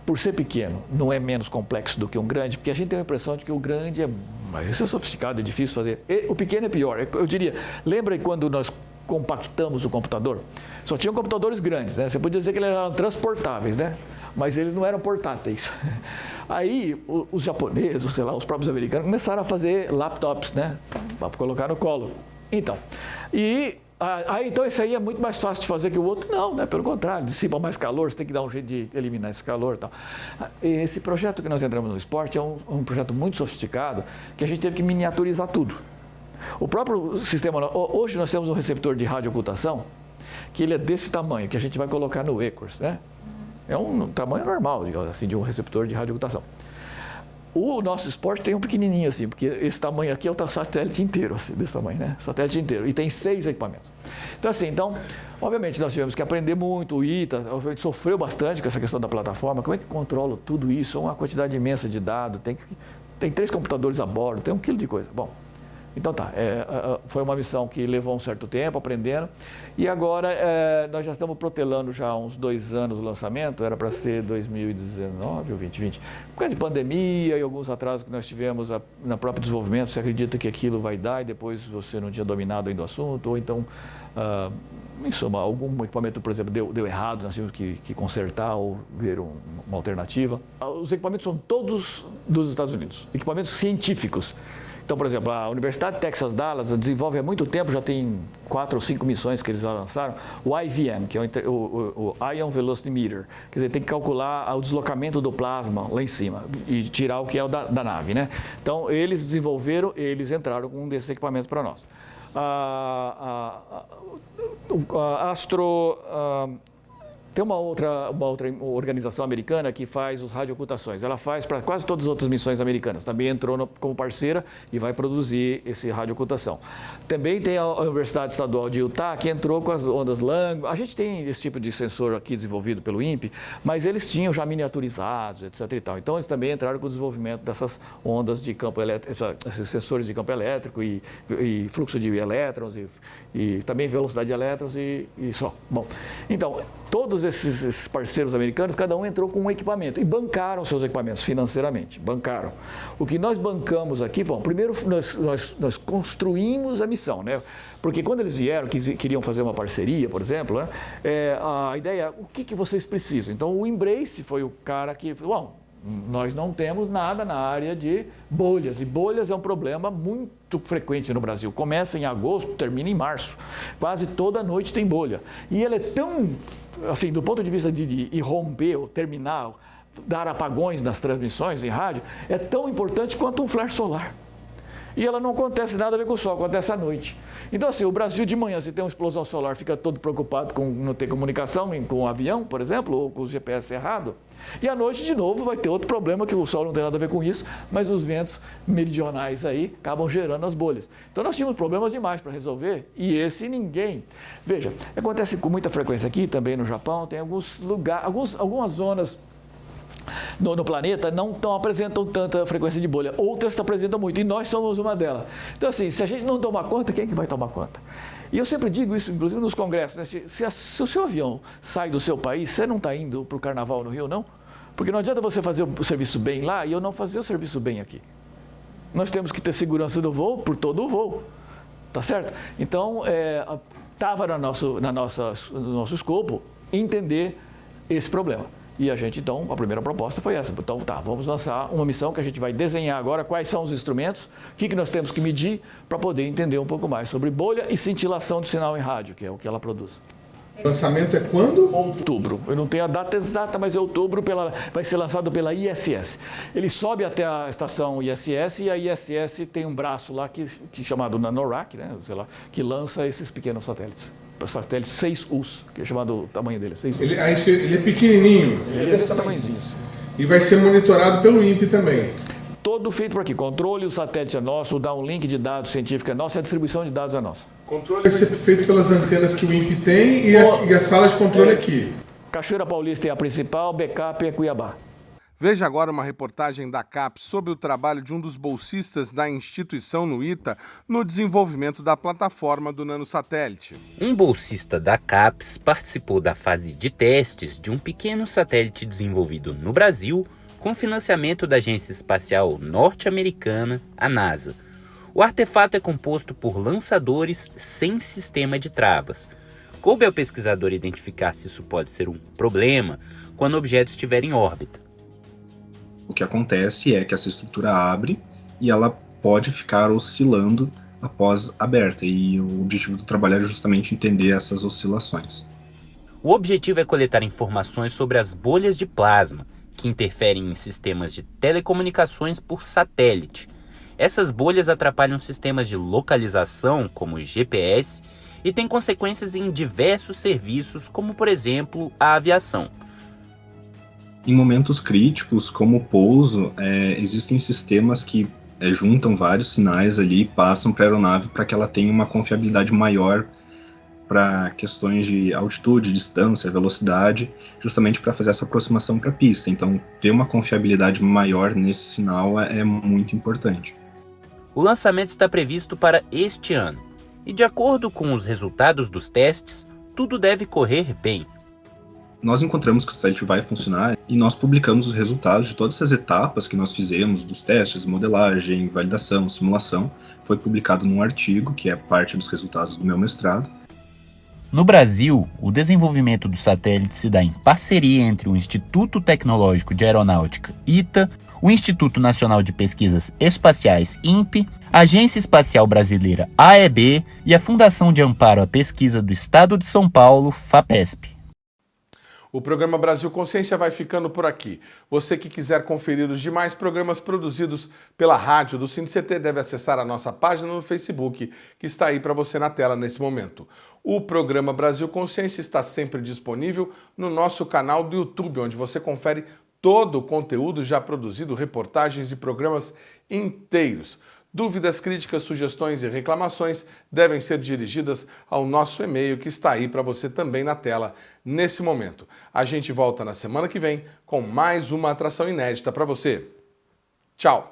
S2: por ser pequeno, não é menos complexo do que um grande, porque a gente tem a impressão de que o grande é mais sofisticado, é difícil fazer. E o pequeno é pior. Eu diria, lembra quando nós compactamos o computador? Só tinham computadores grandes, né? Você podia dizer que eles eram transportáveis, né? Mas eles não eram portáteis. Aí, os japoneses, sei lá, os próprios americanos, começaram a fazer laptops, né? Para colocar no colo. Então, então esse aí é muito mais fácil de fazer que o outro? Não, né? Pelo contrário, dissipa mais calor, você tem que dar um jeito de eliminar esse calor e tal. Esse projeto que nós entramos no esporte é um projeto muito sofisticado, que a gente teve que miniaturizar tudo. O próprio sistema, hoje nós temos um receptor de radioocultação, que ele é desse tamanho, que a gente vai colocar no ECORS, né? É um tamanho normal, digamos assim, de um receptor de radioocultação. O nosso esporte tem um pequenininho assim, porque esse tamanho aqui é o satélite inteiro, assim, desse tamanho, né? Satélite inteiro. E tem 6 equipamentos. Então, assim, obviamente nós tivemos que aprender muito, o ITA sofreu bastante com essa questão da plataforma. Como é que controla tudo isso? Uma quantidade imensa de dados, tem 3 computadores a bordo, tem 1 quilo de coisa. Bom, então foi uma missão que levou um certo tempo, aprendendo. E agora nós já estamos protelando já há uns 2 anos o lançamento, era para ser 2019 ou 2020. Por causa de pandemia e alguns atrasos que nós tivemos no próprio desenvolvimento, você acredita que aquilo vai dar e depois você não tinha dominado ainda o assunto, ou então, em suma, algum equipamento, por exemplo, deu errado, nós tivemos que consertar ou ver uma alternativa. Os equipamentos são todos dos Estados Unidos, equipamentos científicos. Então, por exemplo, a Universidade de Texas Dallas desenvolve há muito tempo, já tem 4 ou 5 missões que eles já lançaram, o IVM, que é o Ion Velocity Meter, quer dizer, tem que calcular o deslocamento do plasma lá em cima e tirar o que é o da nave, né? Então, eles desenvolveram, eles entraram com um desses equipamentos para nós. Tem uma outra organização americana que faz as radioocultações. Ela faz para quase todas as outras missões americanas. Também entrou como parceira e vai produzir esse radioocultação. Também tem a Universidade Estadual de Utah, que entrou com as ondas Lang. A gente tem esse tipo de sensor aqui desenvolvido pelo INPE, mas eles tinham já miniaturizados, etc. e tal. Então, eles também entraram com o desenvolvimento dessas ondas de campo elétrico, esses sensores de campo elétrico e fluxo de elétrons e também velocidade de elétrons e só. Bom, então, todos esses parceiros americanos, cada um entrou com um equipamento e bancaram seus equipamentos financeiramente, bancaram. O que nós bancamos aqui, bom, primeiro nós construímos a missão, né? Porque quando eles vieram, queriam fazer uma parceria, por exemplo, né? A ideia era, o que vocês precisam? Então, o Embrace foi o cara que falou, bom, nós não temos nada na área de bolhas, e bolhas é um problema muito frequente no Brasil. Começa em agosto, termina em março. Quase toda noite tem bolha. E ele é tão, assim, do ponto de vista de irromper ou terminar, dar apagões nas transmissões em rádio, é tão importante quanto um flare solar. E ela não acontece nada a ver com o sol, acontece à noite. Então, assim, o Brasil de manhã, se tem uma explosão solar, fica todo preocupado com não ter comunicação com o avião, por exemplo, ou com o GPS errado. E à noite, de novo, vai ter outro problema, que o sol não tem nada a ver com isso, mas os ventos meridionais aí acabam gerando as bolhas. Então, nós tínhamos problemas demais para resolver, e esse ninguém. Veja, acontece com muita frequência aqui, também no Japão, tem alguns lugares, algumas zonas no planeta não apresentam tanta frequência de bolha, outras apresentam muito, e nós somos uma delas. Então, assim, se a gente não tomar conta, quem é que vai tomar conta? E eu sempre digo isso, inclusive nos congressos, né? Se o seu avião sai do seu país, você não está indo para o carnaval no Rio, não? Porque não adianta você fazer o serviço bem lá e eu não fazer o serviço bem aqui. Nós temos que ter segurança do voo por todo o voo, tá certo? Então, estava no nosso escopo entender esse problema. E a gente, então, a primeira proposta foi essa. Então, vamos lançar uma missão que a gente vai desenhar agora quais são os instrumentos, o que nós temos que medir para poder entender um pouco mais sobre bolha e cintilação de sinal em rádio, que é o que ela produz.
S1: O lançamento é quando?
S2: Outubro. Eu não tenho a data exata, mas é outubro, vai ser lançado pela ISS. Ele sobe até a estação ISS e a ISS tem um braço lá que chamado NanoRack, né, sei lá, que lança esses pequenos satélites. Satélite 6US, que é chamado o tamanho dele. 6US.
S1: Ele é pequenininho.
S2: Ele é desse tamanhozinho.
S1: E vai ser monitorado pelo INPE também.
S2: todo feito por aqui. Controle, o satélite é nosso, o downlink de dados científicos é nosso e a distribuição de dados é nossa.
S1: O controle vai ser feito pelas antenas que o INPE tem e a sala de controle aqui.
S2: Cachoeira Paulista é a principal, backup é Cuiabá.
S1: Veja agora uma reportagem da CAPES sobre o trabalho de um dos bolsistas da instituição no ITA no desenvolvimento da plataforma do nanosatélite.
S5: Um bolsista da CAPES participou da fase de testes de um pequeno satélite desenvolvido no Brasil com financiamento da Agência Espacial Norte-Americana, a NASA. O artefato é composto por lançadores sem sistema de travas. Coube ao pesquisador identificar se isso pode ser um problema quando o objeto estiver em órbita.
S6: O que acontece é que essa estrutura abre e ela pode ficar oscilando após aberta, e o objetivo do trabalho é justamente entender essas oscilações.
S5: O objetivo é coletar informações sobre as bolhas de plasma, que interferem em sistemas de telecomunicações por satélite. Essas bolhas atrapalham sistemas de localização, como GPS, e têm consequências em diversos serviços, como, por exemplo, a aviação.
S6: Em momentos críticos, como o pouso, existem sistemas que juntam vários sinais ali e passam para a aeronave para que ela tenha uma confiabilidade maior para questões de altitude, distância, velocidade, justamente para fazer essa aproximação para a pista. Então, ter uma confiabilidade maior nesse sinal é muito importante.
S5: O lançamento está previsto para este ano, e de acordo com os resultados dos testes, tudo deve correr bem.
S6: Nós encontramos que o satélite vai funcionar e nós publicamos os resultados de todas essas etapas que nós fizemos, dos testes, modelagem, validação, simulação. Foi publicado num artigo, que é parte dos resultados do meu mestrado.
S5: No Brasil, o desenvolvimento do satélite se dá em parceria entre o Instituto Tecnológico de Aeronáutica, ITA, o Instituto Nacional de Pesquisas Espaciais, INPE, a Agência Espacial Brasileira, AEB, e a Fundação de Amparo à Pesquisa do Estado de São Paulo, FAPESP.
S1: O programa Brasil Consciência vai ficando por aqui. Você que quiser conferir os demais programas produzidos pela rádio do CineCT deve acessar a nossa página no Facebook, que está aí para você na tela nesse momento. O programa Brasil Consciência está sempre disponível no nosso canal do YouTube, onde você confere todo o conteúdo já produzido, reportagens e programas inteiros. Dúvidas, críticas, sugestões e reclamações devem ser dirigidas ao nosso e-mail que está aí para você também na tela nesse momento. A gente volta na semana que vem com mais uma atração inédita para você. Tchau!